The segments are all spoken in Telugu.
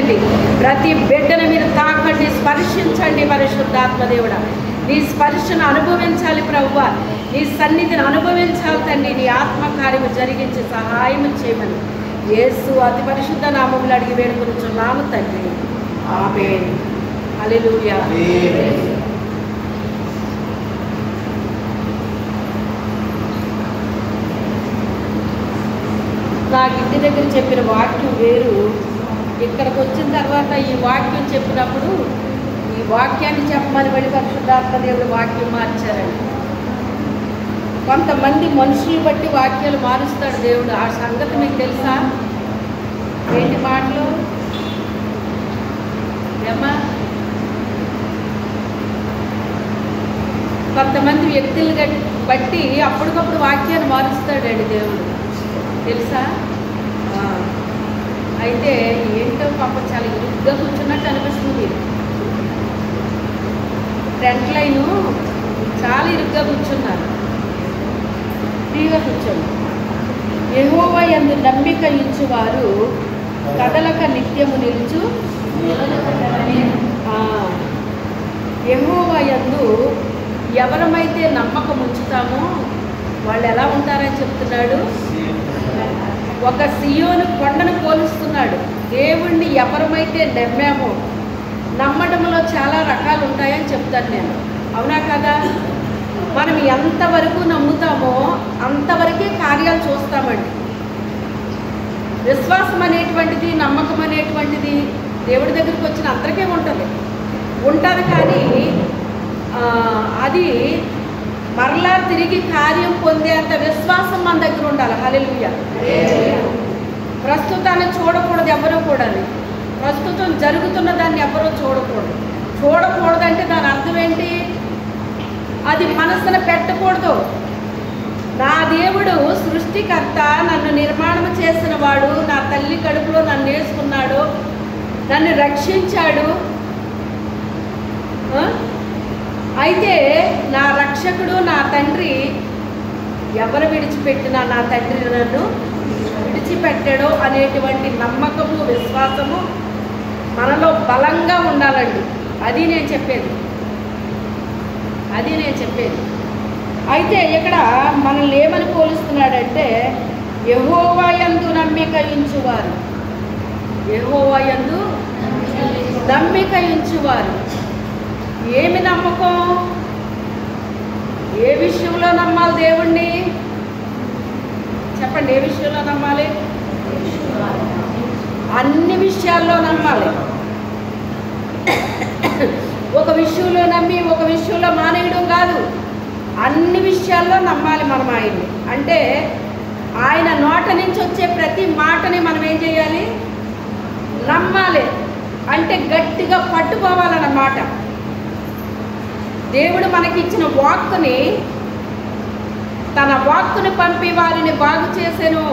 తండ్రి. ప్రతి బిడ్డను మీరు తాకండి, స్పర్శించండి పరిశుద్ధాత్మ దేవుడా. నీ స్పర్శను అనుభవించాలి ప్రభువా, నీ సన్నిధిని అనుభవించాలి తండ్రి. నీ ఆత్మకార్యము జరిగించి సహాయం చేయమని యేసు అతి పరిశుద్ధ నామములు అడిగి వేడుకొనుచున్నాము తండ్రి. ఆమేన్. హల్లెలూయా. నాకు ఇంటి దగ్గర చెప్పిన వాక్యం వేరు, ఇక్కడికి వచ్చిన తర్వాత ఈ వాక్యం చెప్పినప్పుడు ఈ వాక్యాన్ని చెప్పమని వెళ్ళి పరిశుద్ధాత్మ దేవుడు వాక్యం మార్చారండి. కొంతమంది మనుషులు బట్టి వాక్యాలు మారుస్తాడు దేవుడు. ఆ సంగతి మీకు తెలుసా? ఏంటి మాటలు ఏమ్మా? కొంతమంది వ్యక్తులు బట్టి అప్పటికప్పుడు వాక్యాన్ని మారుస్తాడండి దేవుడు, తెలుసా? అయితే ఏంటో పాపం చాలా ఇరుగ్గా కూర్చున్నట్టు అనిపిస్తుంది. ఫ్రంట్ లైను చాలా ఇరుగ్గా కూర్చున్నారు, ఫ్రీగా కూర్చోండి. యెహోవా యందు నమ్మిక ఉంచువారు కదలక నిత్యము నిలుచు. యెహోవా యందు ఎవరమైతే నమ్మకం ఉంచుతామో వాళ్ళు ఎలా ఉంటారని చెప్తున్నాడు. ఒక సియోను కొండను పోలుస్తున్నాడు. దేవుణ్ణి ఎవరమైతే నమ్మామో, నమ్మడంలో చాలా రకాలు ఉంటాయని చెప్తాను నేను, అవునా కదా? మనం ఎంతవరకు నమ్ముతామో అంతవరకే కార్యాలు చూస్తామండి. విశ్వాసం అనేటువంటిది, నమ్మకం అనేటువంటిది దేవుడి దగ్గరికి వచ్చిన అందరికీ ఉంటుంది. కానీ అది మరలా తిరిగి కార్యం పొందేంత విశ్వాసం మన దగ్గర ఉండాలి. హల్లెలూయా. ప్రస్తుతాన్ని చూడకూడదు ఎవరో కూడా. ప్రస్తుతం జరుగుతున్న దాన్ని ఎవరో చూడకూడదంటే దాని అర్థం ఏంటి? అది మనసున పెట్టకూడదు. నా దేవుడు సృష్టికర్త, నన్ను నిర్మాణం చేసిన వాడు, నా తల్లి కడుపులో నన్ను వేసుకున్నాడు, నన్ను రక్షించాడు. అయితే నా రక్షకుడు, నా తండ్రి ఎవరు విడిచిపెట్టినా నా తండ్రి నన్ను విడిచిపెట్టాడో అనేటువంటి నమ్మకము, విశ్వాసము మనలో బలంగా ఉండాలండి. అది నేను చెప్పేది. అయితే ఇక్కడ మనల్ని ఏమని పోలుస్తున్నాడంటే, యెహోవా యందు నమ్మిక ఉంచువారు. యెహోవా యందు నమ్మిక ఉంచువారు. ఏమి నమ్మకం? ఏ విషయంలో నమ్మాలి దేవుణ్ణి? చెప్పండి, ఏ విషయంలో నమ్మాలి? అన్ని విషయాల్లో నమ్మాలి. ఒక విషయంలో నమ్మి ఒక విషయంలో మానేయడం కాదు, అన్ని విషయాల్లో నమ్మాలి మనం ఆయన్ని. అంటే ఆయన నోట నుంచి వచ్చే ప్రతి మాటని మనం ఏం చేయాలి? నమ్మాలి. అంటే గట్టిగా పట్టుకోవాలన్నమాట. దేవుడు మనకిచ్చిన వాక్కుని, తన వాక్కుని పంపి వారిని బాగు చేసెను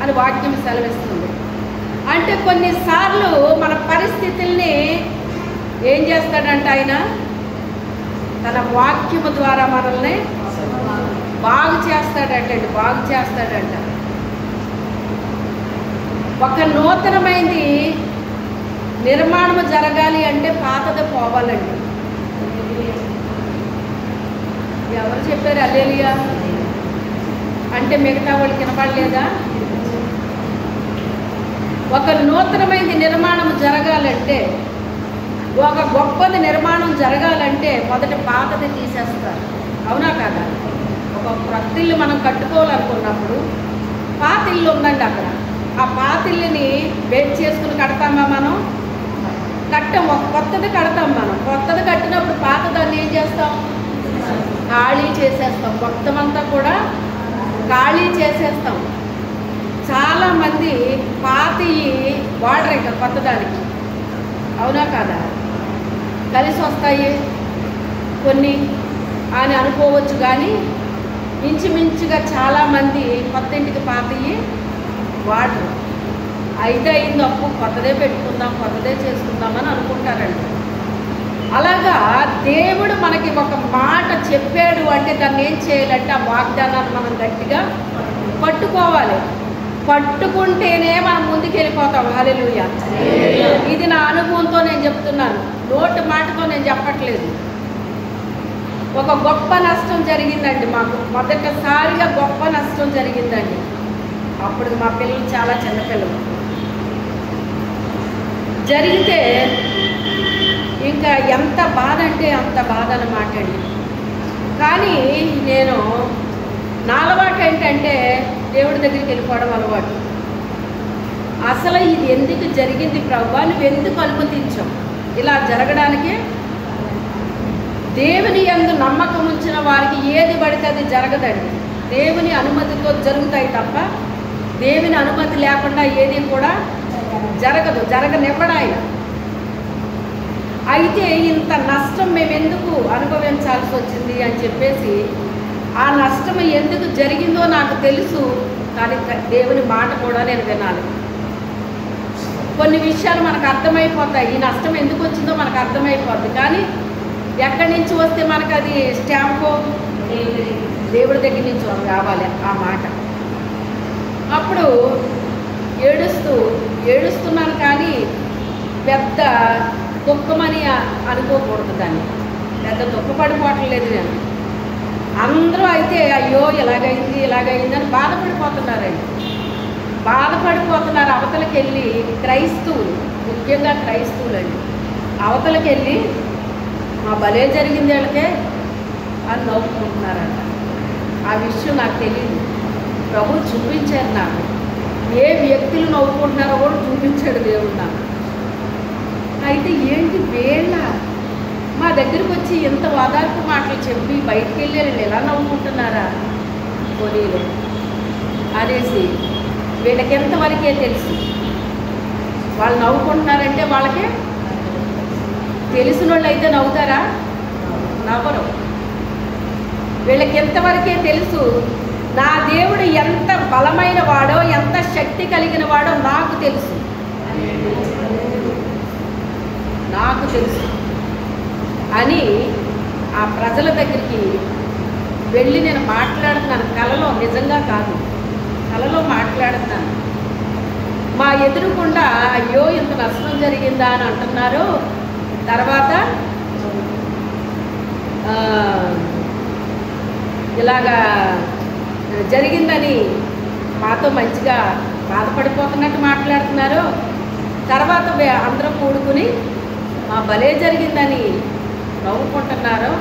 అని వాక్యం సెలవిస్తుంది. అంటే కొన్నిసార్లు మన పరిస్థితుల్ని ఏం చేస్తాడంట ఆయన? తన వాక్యము ద్వారా మనల్ని బాగు చేస్తాడంట. ఒక నూతనమైంది నిర్మాణము జరగాలి అంటే పాతది పోవాలండి. ఎవరు చెప్పారు హల్లెలూయా అంటే? మిగతా వాళ్ళకి వినపడలేదా? ఒక నూతనమైంది నిర్మాణం జరగాలంటే, ఒక గొప్పది నిర్మాణం జరగాలంటే మొదట పాతది తీసేస్తారు, అవునా కాదా? ఒక కొత్త ఇల్లు మనం కట్టుకోవాలనుకున్నప్పుడు పాత ఇల్లు ఉందండి అక్కడ. ఆ పాత ఇల్లుని బేస్ చేసుకుని కడతామా మనం? కట్టం. ఒక కొత్తది కడతాం మనం. కొత్తది కట్టినప్పుడు పాత దాన్ని ఏం చేస్తాం? ఖాళీ చేసేస్తాం. మొత్తం అంతా కూడా ఖాళీ చేసేస్తాం. చాలామంది పాతవి వాడరు ఇంకా కొత్తదానికి, అవునా కాదా? కలిసి వస్తాయి కొన్ని అని అనుకోవచ్చు, కానీ ఇంచుమించుగా చాలామంది కొత్త ఇంటికి పాతవి వాడరు. అయితే అయింది అప్పు, కొత్తదే పెట్టుకుందాం, కొత్తదే చేసుకుందామని అనుకుంటారండి. అలాగా దేవుడు మనకి ఒక మాట చెప్పాడు అంటే దాన్ని ఏం చేయాలంటే ఆ వాగ్దానాన్ని మనం గట్టిగా పట్టుకోవాలి. పట్టుకుంటేనే మనం ముందుకు వెళ్ళిపోతాం. హల్లెలూయా. ఇది నా అనుభవంతో నేను చెప్తున్నాను, నోటి మాటతో నేను చెప్పట్లేదు. ఒక గొప్ప నష్టం జరిగిందండి మాకు, మొదటిసారిగా గొప్ప నష్టం జరిగిందండి. అప్పుడు మా పిల్లలు చాలా చిన్నపిల్లలు. జరిగితే ఇంకా ఎంత బాధ అంటే అంత బాధ అన్నమాట అండి. కానీ నేను నా అలవాటు ఏంటంటే దేవుడి దగ్గరికి వెళ్ళిపోవడం అలవాటు. అసలు ఇది ఎందుకు జరిగింది ప్రభువా, నువ్వు ఎందుకు అనుమతించావు ఇలా జరగడానికి? దేవుని యందు నమ్మకం ఉంచిన వారికి ఏది పడితే అది జరగదండి. దేవుని అనుమతితో జరుగుతాయి తప్ప దేవుని అనుమతి లేకుండా ఏది కూడా జరగదు, జరగనివ్వడాయి. అయితే ఇంత నష్టం మేము ఎందుకు అనుభవించాల్సి వచ్చింది అని చెప్పేసి, ఆ నష్టం ఎందుకు జరిగిందో నాకు తెలుసు, కానీ దేవుని మాట కూడా నేను వినాలి. కొన్ని విషయాలు మనకు అర్థమైపోతాయి, ఈ నష్టం ఎందుకు వచ్చిందో మనకు అర్థమైపోద్ది. కానీ ఎక్కడి నుంచి వస్తే మనకు అది స్టాంపు, దేవుడి దగ్గర నుంచి రావాలి ఆ మాట. అప్పుడు ఏడుస్తున్నాను, కానీ పెద్ద దుఃఖమని అనుకోకూడదు, దాన్ని పెద్ద దుఃఖపడిపోవట్లేదు నేను. అందరూ అయితే అయ్యో ఇలాగైంది అని బాధపడిపోతున్నారండి, బాధపడిపోతున్నారు. అవతలకి వెళ్ళి క్రైస్తవులు, ముఖ్యంగా క్రైస్తవులు అండి, అవతలకి వెళ్ళి మా భలే జరిగింది వీళ్ళకే అని నవ్వుకుంటున్నారంట. ఆ విషయం నాకు తెలియదు, ప్రభు చూపించారు నాకు. ఏ వ్యక్తులు నవ్వుకుంటున్నారో కూడా చూపించాడు దేవుడు నాకు. అయితే ఏంటి వీళ్ళ మా దగ్గరికి వచ్చి ఎంత ఓదార్పు మాటలు చెప్పి బయటికి వెళ్ళి ఎలా నవ్వుకుంటున్నారా పోనీలు అనేసి, వీళ్ళకి ఎంతవరకే తెలుసు. వాళ్ళు నవ్వుకుంటున్నారంటే వాళ్ళకే తెలిసిన వాళ్ళు అయితే నవ్వుతారా? నవ్వరు. వీళ్ళకి ఎంతవరకే తెలుసు నా దేవుడు ఎంత బలమైన వాడో, ఎంత శక్తి కలిగిన వాడో నాకు తెలుసు, నాకు తెలుసు అని ఆ ప్రజల దగ్గరికి వెళ్ళి నేను మాట్లాడుతున్నాను. కలలో, నిజంగా కాదు, కలలో మాట్లాడుతున్నాను. మా ఎదురుకుండా అయ్యో ఇంత నష్టం జరిగిందా అని అంటున్నారు. తర్వాత ఇలాగా జరిగిందని మాతో మంచిగా బాధపడిపోతున్నట్టు మాట్లాడుతున్నారు. తర్వాత అందరూ కూడుకుని మా భలే జరిగిందని నవ్వుకుంటున్నారు.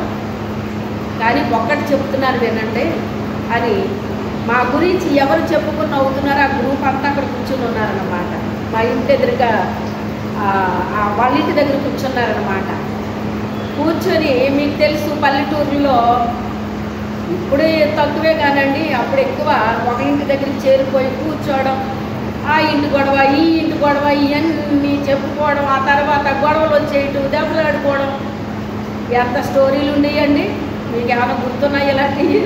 కానీ ఒక్కటి చెప్తున్నారు వినండి అని, మా గురించి ఎవరు చెప్పుకుని నవ్వుతున్నారో ఆ గ్రూప్ అంతా అక్కడ కూర్చుని ఉన్నారన్నమాట. మా ఇంటి ఎదురుగా వాళ్ళ ఇంటి దగ్గర కూర్చున్నారన్నమాట. కూర్చొని మీకు తెలుసు పల్లెటూరులో ఇప్పుడే తక్కువే కానండి, అప్పుడు ఎక్కువ ఒక ఇంటి దగ్గరికి చేరిపోయి కూర్చోవడం, ఆ ఇంటి గొడవ ఈ ఇంటి గొడవ ఇవన్నీ చెప్పుకోవడం, ఆ తర్వాత గొడవలు వచ్చేయటం, దెబ్బలాడుకోవడం, ఎంత స్టోరీలు ఉండేయండి. మీకు ఏమైనా గుర్తున్నాయి ఇలాంటివి?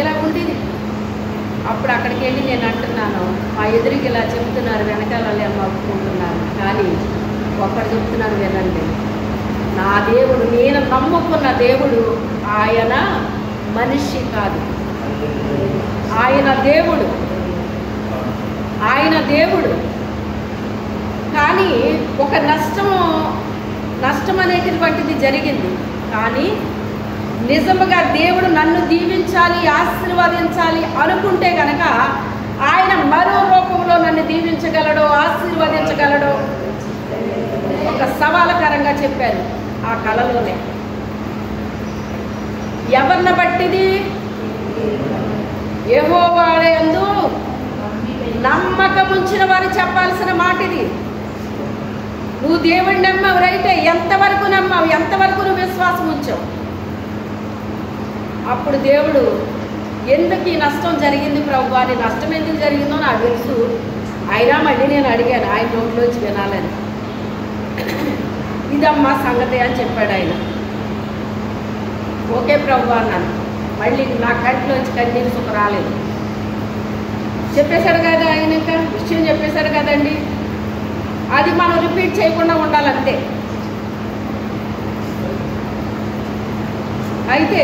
ఇలా ఉండేది. అప్పుడు అక్కడికి వెళ్ళి నేను అంటున్నాను, మా ఎదురికి ఇలా చెప్తున్నారు, వెనకాల వాళ్ళు నవ్వుకుంటున్నారు. కానీ ఒక్కడు చెప్తున్నాను వినండి, నా దేవుడు, నేను నమ్ముకున్న దేవుడు ఆయన మనిషి కాదు, ఆయన దేవుడు, ఆయన దేవుడు. కానీ ఒక నష్టం అనేటువంటిది జరిగింది. కానీ నిజముగా దేవుడు నన్ను దీవించాలి, ఆశీర్వదించాలి అనుకుంటే కనుక ఆయన మరో రూపంలో నన్ను దీవించగలడో, ఆశీర్వదించగలడో ఒక సవాలకరంగా చెప్పారు ఆ కళలోనే. ఎవరిని బట్టిది? యెహోవా యందు నమ్మకం ఉంచిన వారు చెప్పాల్సిన మాట ఇది. నువ్వు దేవుడిని నమ్మావు రైతే, ఎంతవరకు నమ్మావు, ఎంతవరకు నువ్వు విశ్వాసం ఉంచావు? అప్పుడు దేవుడు ఎందుకు ఈ నష్టం జరిగింది ప్రభు అని, నష్టం ఎందుకు జరిగిందో నాకు తెలుసు. అయినా మళ్ళీ నేను అడిగాను ఆయన నోట్లోంచి వినాలని. ఇదమ్మా సంగతి అని చెప్పాడు ఆయన. ఓకే ప్రభు అన్నాను. మళ్ళీ నా కంటిలోంచి కన్నీరు సుఖ రాలేదు. చెప్పేశాడు కదా ఆయన, ఇంకా విషయం చెప్పేశాడు కదండి, అది మనం రిపీట్ చేయకుండా ఉండాలంతే. అయితే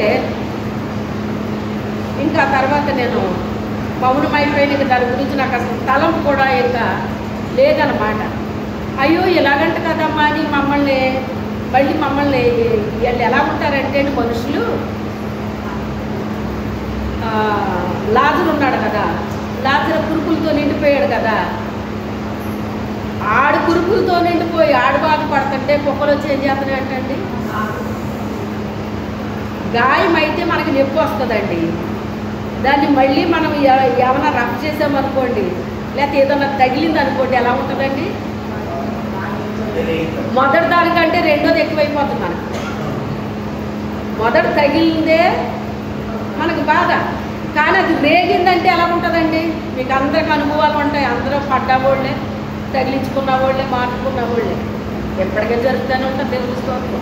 ఇంకా తర్వాత నేను మౌనమైపోయిన ఇక దాని గురించి నాకు అసలు తలంపు కూడా ఇంకా లేదన్నమాట. అయ్యో ఇలాగంట కదమ్మా అని మమ్మల్ని వీళ్ళు ఎలా ఉంటారంటే మనుషులు, లాజరు ఉన్నాడు కదా, లాజరు కురుకులతో నిండిపోయాడు కదా, ఆడు కురుకులతో నిండిపోయి ఆడు బాధపడుతుంటే కుక్కలు వచ్చి ఏం చేస్తున్నాయి అంటండి, గాయం అయితే మనకి నొప్పి వస్తుందండి. దాన్ని మళ్ళీ మనం ఏమైనా రఫ్ చేసామనుకోండి, లేకపోతే ఏదైనా తగిలింది అనుకోండి, ఎలా ఉంటుందండి? మొదటి దానికంటే రెండోది ఎక్కువైపోతుంది మనకు. మొదట తగిలిందే మనకు బాధ, కానీ అది రేగిందంటే ఎలా ఉంటుందండి? మీకు అందరికి అనుభవాలు ఉంటాయి. అందరూ పడ్డవాళ్ళే, తగిలించుకున్న వాళ్ళే, మార్చుకున్న వాళ్ళే. ఎప్పటికే జరుగుతూనే ఉంటుంది తెలుసుకోవచ్చు.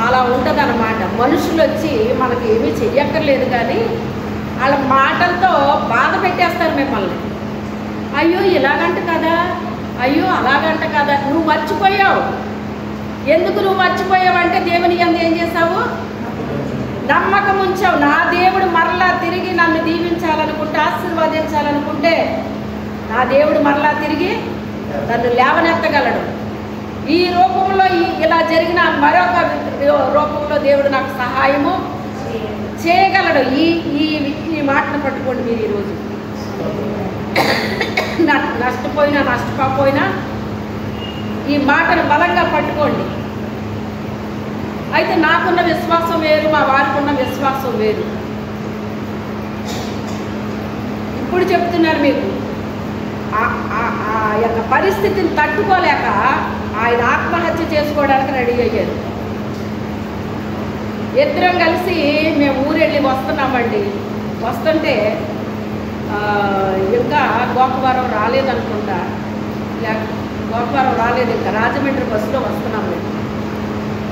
అలా ఉంటుంది అన్నమాట. మనుషులు వచ్చి మనకి ఏమీ చెయ్యక్కర్లేదు, కానీ వాళ్ళ మాటలతో బాధ పెట్టేస్తారు మిమ్మల్ని. అయ్యో ఇలాగంట కదా, అయ్యో అలాగంట కదా, నువ్వు మర్చిపోయావు. ఎందుకు నువ్వు మర్చిపోయావు అంటే దేవుని యందు ఏం చేసావు? నమ్మకం ఉంచావు. నా దేవుడు మరలా తిరిగి నన్ను దీవించాలనుకుంటే, ఆశీర్వదించాలనుకుంటే, నా దేవుడు మరలా తిరిగి నన్ను లేవనెత్తగలడు. ఈ రూపంలో ఇలా జరిగిన మరొక రూపంలో దేవుడు నాకు సహాయము చేయగలడు. ఈ మాటను పట్టుకోండి మీరు ఈరోజు. నష్టపోయినా ఈ మాటను బలంగా పట్టుకోండి. అయితే నాకున్న విశ్వాసం వేరు, మా వారికి ఉన్న విశ్వాసం వేరు. ఇప్పుడు చెప్తున్నారు మీకు, ఆ యొక్క పరిస్థితిని తట్టుకోలేక ఆయన ఆత్మహత్య చేసుకోవడానికి రెడీ అయ్యారు. ఇద్దరం కలిసి మేము ఊరెళ్ళి వస్తున్నామండి. వస్తుంటే ఇంకా గోపవరం రాలేదనుకుంటా, గోపవరం రాలేదు, ఇంకా రాజమండ్రి బస్సులో వస్తున్నాం మేము.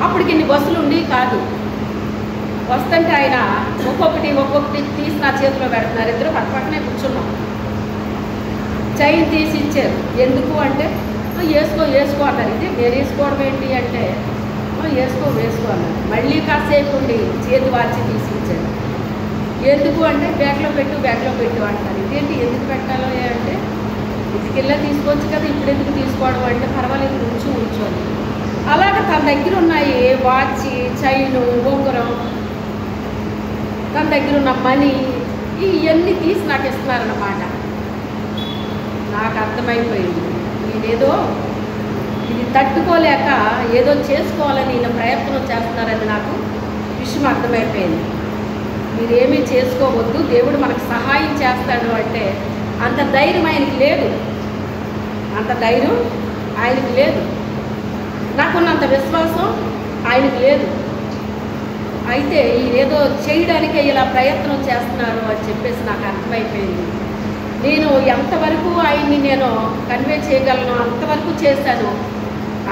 అప్పటికి ఇన్ని బస్సులు ఉండి కాదు. వస్తుంటే ఆయన ఒక్కొక్కటి తీసి నా చేతిలో పెడుతున్నారు. ఇద్దరు పక్కనే కూర్చున్నాం. చైన్ తీసి ఇచ్చారు. ఎందుకు అంటే వేసుకో అన్నారు. ఇది నేను వేసుకోవడం ఏంటి అంటే వేసుకో అన్నారు. మళ్ళీ కాసేపు ఉండి చేతి వాచి తీసి ఇచ్చారు. ఎందుకు అంటే బ్యాగ్లో పెట్టు అంటారు. ఇదేంటి ఎందుకు పెట్టాలో అంటే, ఇదికెళ్ళా తీసుకోవచ్చు కదా, ఇప్పుడు ఎందుకు తీసుకోవడం అంటే, పర్వాలేదు ఉంచోని. అలాగే తన దగ్గర ఉన్నాయి వాచి, చైను, ఉంగరం, తన దగ్గర ఉన్న మనీ, ఇవన్నీ తీసి నాకు ఇస్తున్నారన్నమాట. నాకు అర్థమైపోయింది, నేనేదో ఇది తట్టుకోలేక ఏదో చేసుకోవాలని ఈయన ప్రయత్నం చేస్తున్నారని నాకు విషయం అర్థమైపోయింది. మీరేమీ చేసుకోవద్దు, దేవుడు మనకు సహాయం చేస్తాడు అంటే అంత ధైర్యం ఆయనకి లేదు. నాకున్నంత విశ్వాసం ఆయనకి లేదు. అయితే ఈయనేదో చేయడానికే ఇలా ప్రయత్నం చేస్తున్నారు అని చెప్పేసి నాకు అర్థమైపోయింది. నేను ఎంతవరకు ఆయన్ని నేను కన్వే చేయగలను అంతవరకు చేశాను.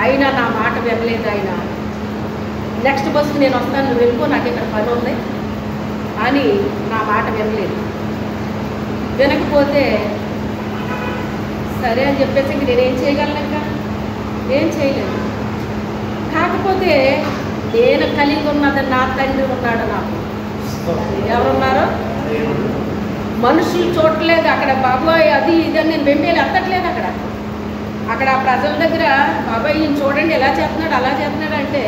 అయినా నా మాట వినలేదు. ఆయన నెక్స్ట్ బస్సుకు నేను వస్తాను, నువ్వు వెళ్ళిపో, నాకు ఇక్కడ పని ఉంది అని నా మాట వినలేదు. వినకపోతే సరే అని చెప్పేసి ఇంక నేనేం చేయగలను? ఇంకా ఏం చేయలేదు. కాకపోతే నేను కలిగి ఉన్నది నా తండ్రి ఉన్నాడు. నాకు ఎవరున్నారో మనుషులు చూడలేదు. అక్కడ బాబాయ్ అది ఇదని నేను వెంబేలు ఎత్తట్లేదు. అక్కడ ప్రజల దగ్గర బాబాయ్ ఈయన చూడండి ఎలా చేస్తున్నాడు అలా చేస్తున్నాడు అంటే,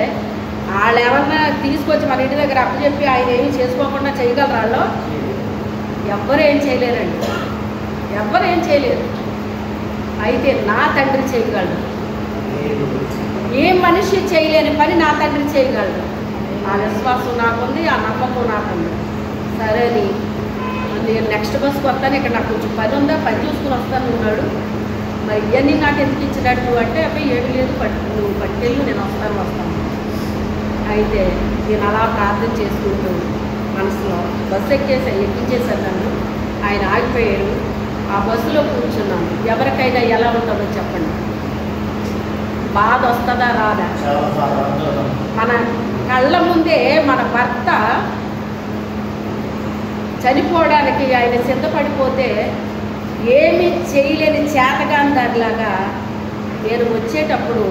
వాళ్ళు ఎవరన్నా తీసుకొచ్చి మన ఇంటి దగ్గర అప్పచెప్పి ఆయన ఏమీ చేసుకోకుండా చేయగలరు? వాళ్ళు ఎవ్వరు ఏం చేయలేరండి, ఎవ్వరు ఏం చేయలేరు. అయితే నా తండ్రి చేయగలడు. ఏ మనిషి చేయలేని పని నా తండ్రి చేయగలడు. ఆ విశ్వాసం నాకుంది, ఆ నమ్మకం నాకుంది. సరే అని నేను నెక్స్ట్ బస్కి వస్తాను, ఇక్కడ నాకు కొంచెం పని ఉందా, పని చూసుకుని వస్తాను ఉన్నాడు. మరి ఇవన్నీ నాకు ఎందుకు ఇచ్చినట్టు అంటే, అబ్బాయి ఏడు లేదు, నువ్వు పట్టుకెళ్ళు, నేను వస్తాను. అయితే నేను అలా ప్రార్థన చేసుకుంటూ మనసులో బస్సు ఎక్కించేశాను నన్ను. ఆయన ఆగిపోయారు. ఆ బస్సులో కూర్చున్నాను. ఎవరికైనా ఎలా ఉంటుందో చెప్పండి, బాధ వస్తుందా రాదా? మన కళ్ళ ముందే మన భర్త చనిపోవడానికి ఆయన సిద్ధపడిపోతే ఏమీ చేయలేని చేతగాందారిలాగా నేను వచ్చేటప్పుడు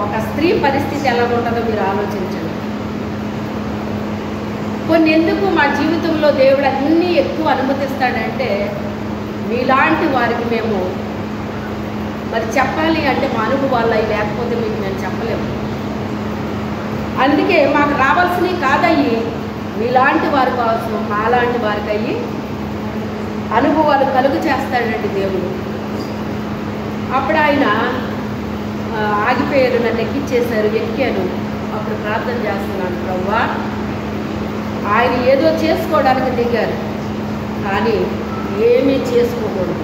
ఒక స్త్రీ పరిస్థితి ఎలా ఉంటుందో మీరు ఆలోచించండి. కొన్ని ఎందుకు మా జీవితంలో దేవుడు అన్నీ ఎక్కువ అనుమతిస్తాడంటే మీలాంటి వారికి మేము మరి చెప్పాలి అంటే మా అనుభవాలు అవి లేకపోతే మీకు మేము చెప్పలేము. అందుకే మాకు రావాల్సినవి కాదయ్యి మీలాంటి వారి కోసం మాలాంటి వారికి అయ్యి అనుభవాలు కలుగు చేస్తాడండి దేవుడు. అప్పుడు ఆయన ఆగిపోయారు, నన్ను ఎక్కిచ్చేశారు, ఎక్కాను. అప్పుడు ప్రార్థన చేస్తున్నాను, ప్రభువా ఆయన ఏదో చేసుకోవడానికి దిగారు కానీ ఏమీ చేసుకోకూడదు.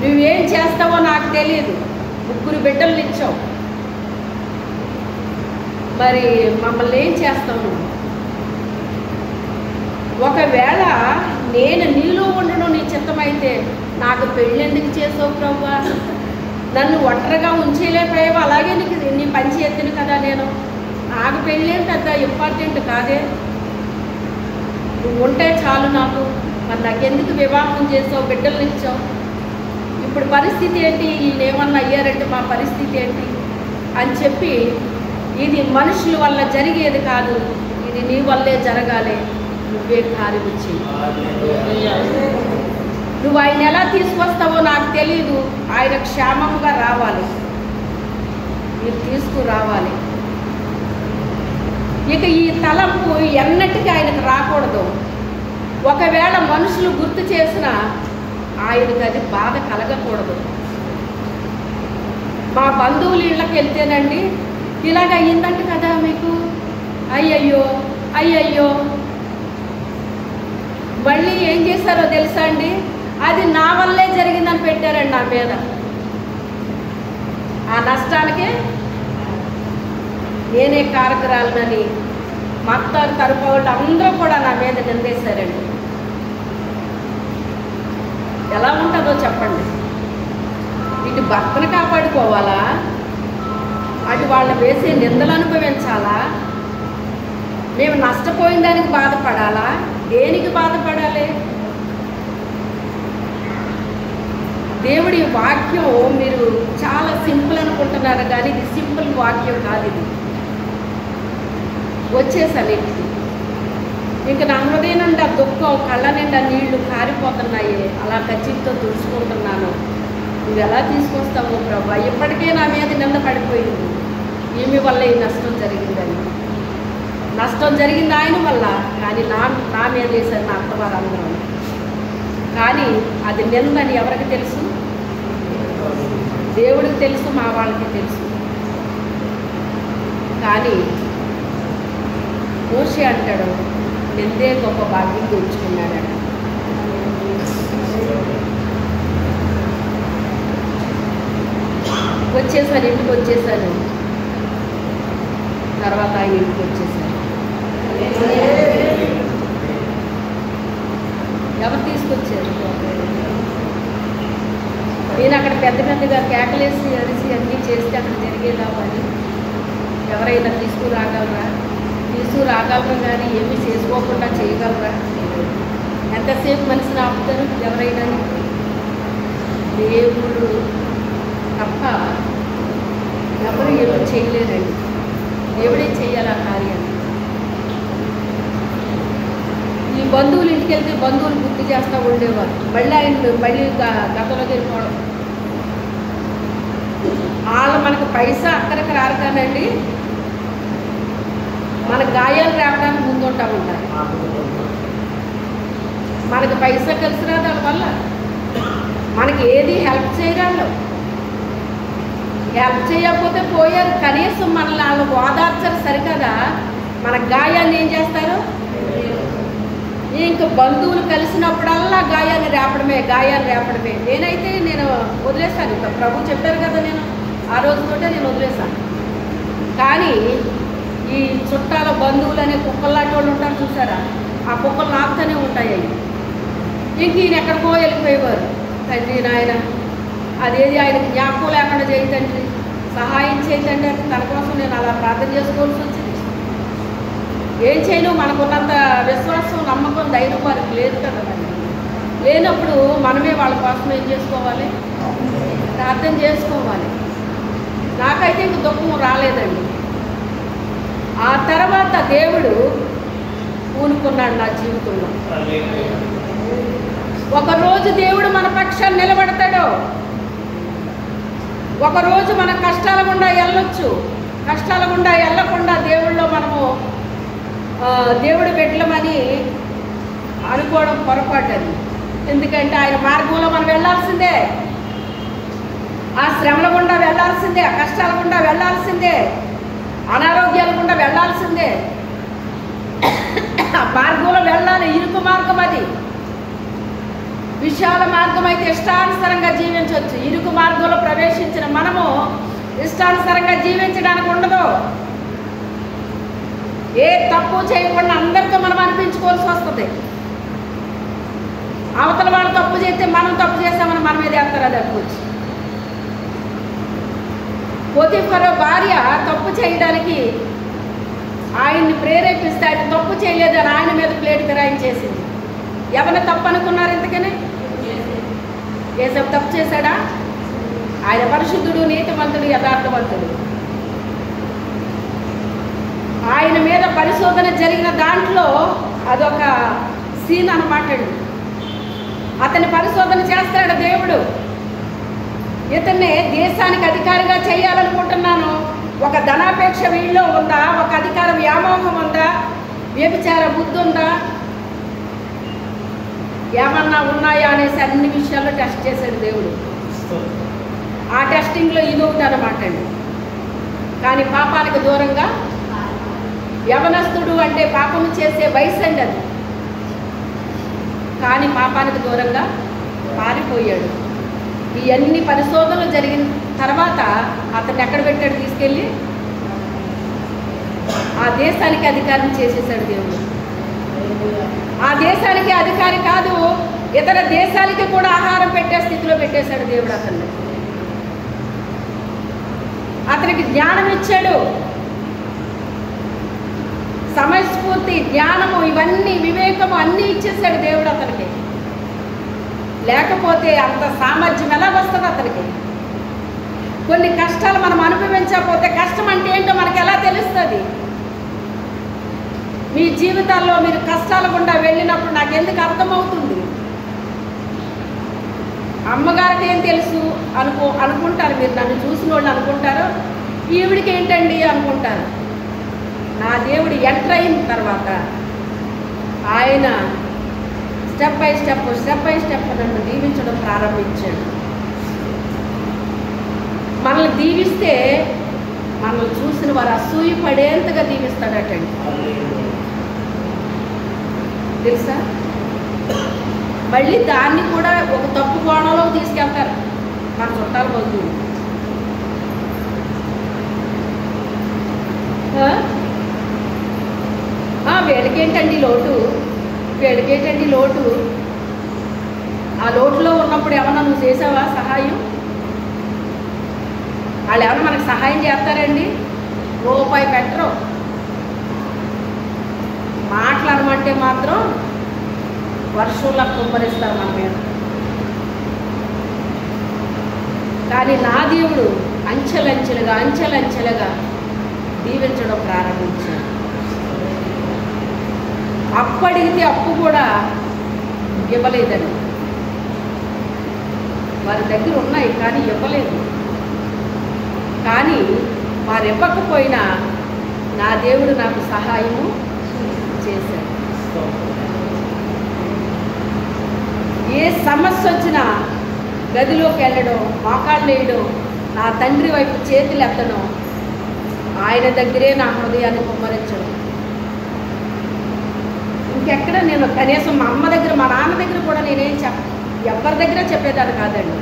నువ్వేం చేస్తావో నాకు తెలియదు. 3 బిడ్డలు ఇచ్చావు, మరి మమ్మల్ని ఏం చేస్తావు నువ్వు? ఒకవేళ నేను నీలో ఉండడం నీ చిత్తమైతే నాకు పెళ్ళెందుకు చేసావు ప్రభువా? నన్ను ఒంటరిగా ఉంచేలేకపోయావు, అలాగే నీ పని చేతిని కదా నేను. నాకు పెళ్ళేం పెద్ద ఇంపార్టెంట్ కాదే, నువ్వు ఉంటే చాలు నాకు. మరి నాకెందుకు వివాహం చేసావు, బిడ్డలు ఇచ్చావు? ఇప్పుడు పరిస్థితి ఏంటి? ఏమన్నా అయ్యారంటే మా పరిస్థితి ఏంటి అని చెప్పి, ఇది మనుషుల వల్ల జరిగేది కాదు, ఇది నీ వల్లే జరగాలి, నువ్వే కార్యం చెయ్యి. నువ్వు ఆయన ఎలా తీసుకొస్తావో నాకు తెలీదు, ఆయన క్షేమంగా రావాలి, మీరు తీసుకురావాలి. ఇక ఈ తలంపు ఎన్నటికీ ఆయనకు రాకూడదు. ఒకవేళ మనుషులు గుర్తు చేసినా ఆయనకు అది బాధ కలగకూడదు. మా బంధువుల ఇళ్ళకి వెళ్తేనండి ఇలాగ అయ్యిందంట కదా మీకు, అయ్యయ్యో అయ్యయ్యో. మళ్ళీ ఏం చేశారో తెలుసా అండి, అది నా వల్లే జరిగిందని పెట్టారండి నా మీద. ఆ నష్టానికే నేనే కారకురాలనని మా అత్త తరపు వాళ్ళు అందరూ కూడా నా మీద నిందేశారండి. ఎలా ఉంటుందో చెప్పండి. ఇటు భర్తను కాపాడుకోవాలా, అటు వాళ్ళు వేసే నిందలు అనుభవించాలా, మేము నష్టపోయిన దానికి బాధపడాలా, దేనికి బాధపడాలి? దేవుడి వాక్యం మీరు చాలా సింపుల్ అనుకుంటున్నారు కానీ ఇది సింపుల్ వాక్యం కాదు. ఇది వచ్చేసాను ఇంటికి, ఇంకా నా హృదయం నుండి దుఃఖం, కళ్ళ నిండా నీళ్లు కారిపోతున్నాయి, అలా కచ్చితో తుడుచుకుంటున్నాను. నువ్వు ఎలా తీసుకొస్తావు ప్రభా? ఇప్పటికే నా మీద నింద పడిపోయింది, ఏమి వల్ల ఈ నష్టం జరిగిందని. నష్టం జరిగింది ఆయన వల్ల, కానీ నా మీద వేశారు నా అత్తవారందరూ. కానీ అది నిందని ఎవరికి తెలుసు? దేవుడికి తెలుసు, మా వాళ్ళకి తెలుసు. కానీ మోషే అంటాడు, నిందే గొప్ప భాగ్యం తెచ్చుకున్నాడట. వచ్చేసాను, ఇంటికి వచ్చేసాను. తర్వాత ఆయన ఇంటికి వచ్చేసాను. ఎవరు తీసుకొచ్చారు? నేను అక్కడ పెద్ద పెద్దగా కేకలేసి అరిసి అన్నీ చేస్తే అక్కడ జరిగేదా అని ఎవరైనా తీసుకురాగలరా? కానీ ఏమీ చేసుకోకుండా చేయగలరా? ఎంతసేపు మనిషిని ఆపుతారు ఎవరైనా? దేవుడు తప్ప ఎవరు ఏమో చేయలేరండి. దేవుడే చేయాలి ఆ కార్యాన్ని. ఈ బంధువులు ఇంటికి వెళ్తే బంధువులు గుర్తు చేస్తూ ఉండేవారు, మళ్ళీ గతంలోకి వెళ్ళిపోవడం. వాళ్ళు మనకు పైసా అక్కడికి రారు కానండి, మన గాయాలు రావడానికి ముందుంటా ఉంటారు. మనకు పైసా కలిసి రాదు దాని వల్ల, మనకి ఏది హెల్ప్ చేయరాళ్ళు. హెల్ప్ చేయకపోతే పోయారు, కనీసం మనల్ని వాళ్ళు ఓదార్చరు సరికదా, మన గాయాన్ని ఏం చేస్తారు? ఇంకా బంధువులు కలిసినప్పుడల్లా గాయాన్ని రేపడమే. నేనైతే నేను వదిలేశాను, ఇంకా ప్రభు చెప్పారు కదా, నేను ఆ రోజుతోటే నేను వదిలేశాను. కానీ ఈ చుట్టాల బంధువులు అనే కుక్కల్లాంటి వాళ్ళు ఉంటారు చూసారా, ఆ కుక్కలు నాకుతూనే ఉంటాయి. ఇంక ఈయన ఎక్కడికో వెళ్ళిపోయేవారు. తండ్రి నాయన అదేది ఆయనకి జ్ఞాపకం లేకుండా చేయి తండ్రి, సహాయం చేయతండి అంటే తన కోసం నేను అలా ప్రార్థన చేసుకోవాల్సి వచ్చింది. ఏం చేయను, మనకున్నంత విశ్వాసం, నమ్మకం, ధైర్యం వారికి లేదు కదా. లేనప్పుడు మనమే వాళ్ళ కోసం ఏం చేసుకోవాలి? ప్రార్థన చేసుకోవాలి. నాకైతే ఇంక దుఃఖం రాలేదండి. ఆ తర్వాత దేవుడు పూనుకున్నాడు నా జీవితంలో. ఒకరోజు దేవుడు మన పక్షాన్ని నిలబడతాడు. ఒకరోజు మన కష్టాల గుండా వెళ్ళొచ్చు. కష్టాల గుండా వెళ్ళకుండా దేవుళ్ళో మనము దేవుడు బిడ్డలమని అనుకోవడం పొరపాటది. ఎందుకంటే ఆయన మార్గంలో మనం వెళ్ళాల్సిందే. ఆ శ్రమల గుండా వెళ్ళాల్సిందే, ఆ కష్టాల గుండా వెళ్ళాల్సిందే, అనారోగ్యాల గుండా వెళ్ళాల్సిందే. ఆ మార్గంలో వెళ్ళాలి. ఇరుకు మార్గం అది. విశాల మార్గం అయితే ఇష్టానుసారంగా జీవించవచ్చు. ఇరుకు మార్గంలో ప్రవేశించిన మనము ఇష్టానుసారంగా జీవించడానికి ఉండదు. ఏ తప్పు చేయకుండా అందరితో మనం అనిపించుకోవాల్సి వస్తుంది. అవతల వాళ్ళు తప్పు చేస్తే మనం తప్పు చేస్తామని మన మీద వేస్తారు. అది అనుకోవచ్చు. పోతీఫరు భార్య తప్పు చేయడానికి ఆయన్ని ప్రేరేపిస్తే ఆయన తప్పు చేయలేదని ఆయన మీద ప్లేట్ ఫిరాయించేసింది. ఎవరిని తప్పు అనుకున్నారు ఇంతకనే? యేసయ్య తప్పు చేశాడా? ఆయన పరిశుద్ధుడు, నీతిమంతుడు, యథార్థవంతుడు. ఆయన మీద పరిశోధన జరిగిన దాంట్లో అదొక సీన్ అన్నమాట. అతని పరిశోధన చేస్తాడు దేవుడు. ఇతన్ని దేశానికి అధికారిగా చేయాలనుకుంటున్నాను. ఒక ధనాపేక్ష వీళ్ళలో ఉందా? ఒక అధికార వ్యామోహం ఉందా? వ్యభిచార బుద్ధి ఉందా? ఏమన్నా ఉన్నాయా అనేసి అన్ని విషయాల్లో టెస్ట్ చేశాడు దేవుడు. ఆ టెస్టింగ్లో ఇది ఒకటి అనమాట అండి. కానీ పాపానికి దూరంగా, యవనస్తుడు అంటే పాపము చేసే వయసు అండి అది. కానీ పాపానికి దూరంగా పారిపోయాడు. ఇవన్నీ పరిశోధనలు జరిగిన తర్వాత అతన్ని ఎక్కడ పెట్టాడు? తీసుకెళ్ళి ఆ దేశానికి అధికారం చేసేసాడు దేవుడు. ఆ దేశానికి అధికారి కాదు, ఇతర దేశాలకి కూడా ఆహారం పెట్టే స్థితిలో పెట్టేశాడు దేవుడు అతన్ని. అతనికి జ్ఞానం ఇచ్చాడు. సమయస్ఫూర్తి, జ్ఞానము, ఇవన్నీ వివేకము అన్నీ ఇచ్చేసాడు దేవుడు అతనికి. లేకపోతే అంత సామర్థ్యం ఎలా వస్తుంది అతనికి? కొన్ని కష్టాలు మనం అనుభవించకపోతే కష్టం అంటే ఏంటో మనకు ఎలా తెలుస్తుంది? మీ జీవితాల్లో మీరు కష్టాల గుండా వెళ్ళినప్పుడు నాకు ఎందుకు అర్థమవుతుంది? అమ్మగారికి ఏం తెలుసు అనుకుంటారు మీరు. నన్ను చూసిన వాళ్ళు అనుకుంటారు ఈవిడికి ఏంటండి అనుకుంటారు. నా దేవుడు ఎంటర్ అయిన తర్వాత ఆయన స్టెప్ బై స్టెప్ నన్ను దీవించడం ప్రారంభించాడు. మనల్ని దీవిస్తే మనల్ని చూసిన వారు అసూయ పడేంతగా దీవిస్తాడటండి. తెలుసా? మళ్ళీ దాన్ని కూడా ఒక తప్పు కోణంలో తీసుకెళ్తారు మన చుట్టాల బంధువులు. వీళ్ళకేంటండి లోటు? ఆ లోటులో ఉన్నప్పుడు ఏమన్నా నువ్వు చేసావా సహాయం? వాళ్ళు ఏమన్నా మనకు సహాయం చేస్తారండి? రూపాయి పెట్టరు. మాట్లాడమంటే మాత్రం వర్షంలా కుమ్మరిస్తారు మన మీద. కానీ నా దేవుడు అంచెలంచెలుగా దీవించడం ప్రారంభించాడు. అప్పడిగితే అప్పు కూడా ఇవ్వలేదండి. వారి దగ్గర ఉన్నాయి కానీ ఇవ్వలేదు. కానీ వారు ఇవ్వకపోయినా నా దేవుడు నాకు సహాయము చేశాడు. ఏ సమస్య వచ్చినా గదిలోకి వెళ్ళడం, మోకాళ్ళు వేయడం, నా తండ్రి వైపు చేతులు ఎత్తడం, ఆయన దగ్గరే నా హృదయాన్ని కుమ్మరించడం. ఇంకెక్కడ నేను కనీసం మా అమ్మ దగ్గర, మా నాన్న దగ్గర కూడా నేనేం ఎవరి దగ్గర చెప్పేదాన్ని కాదండి.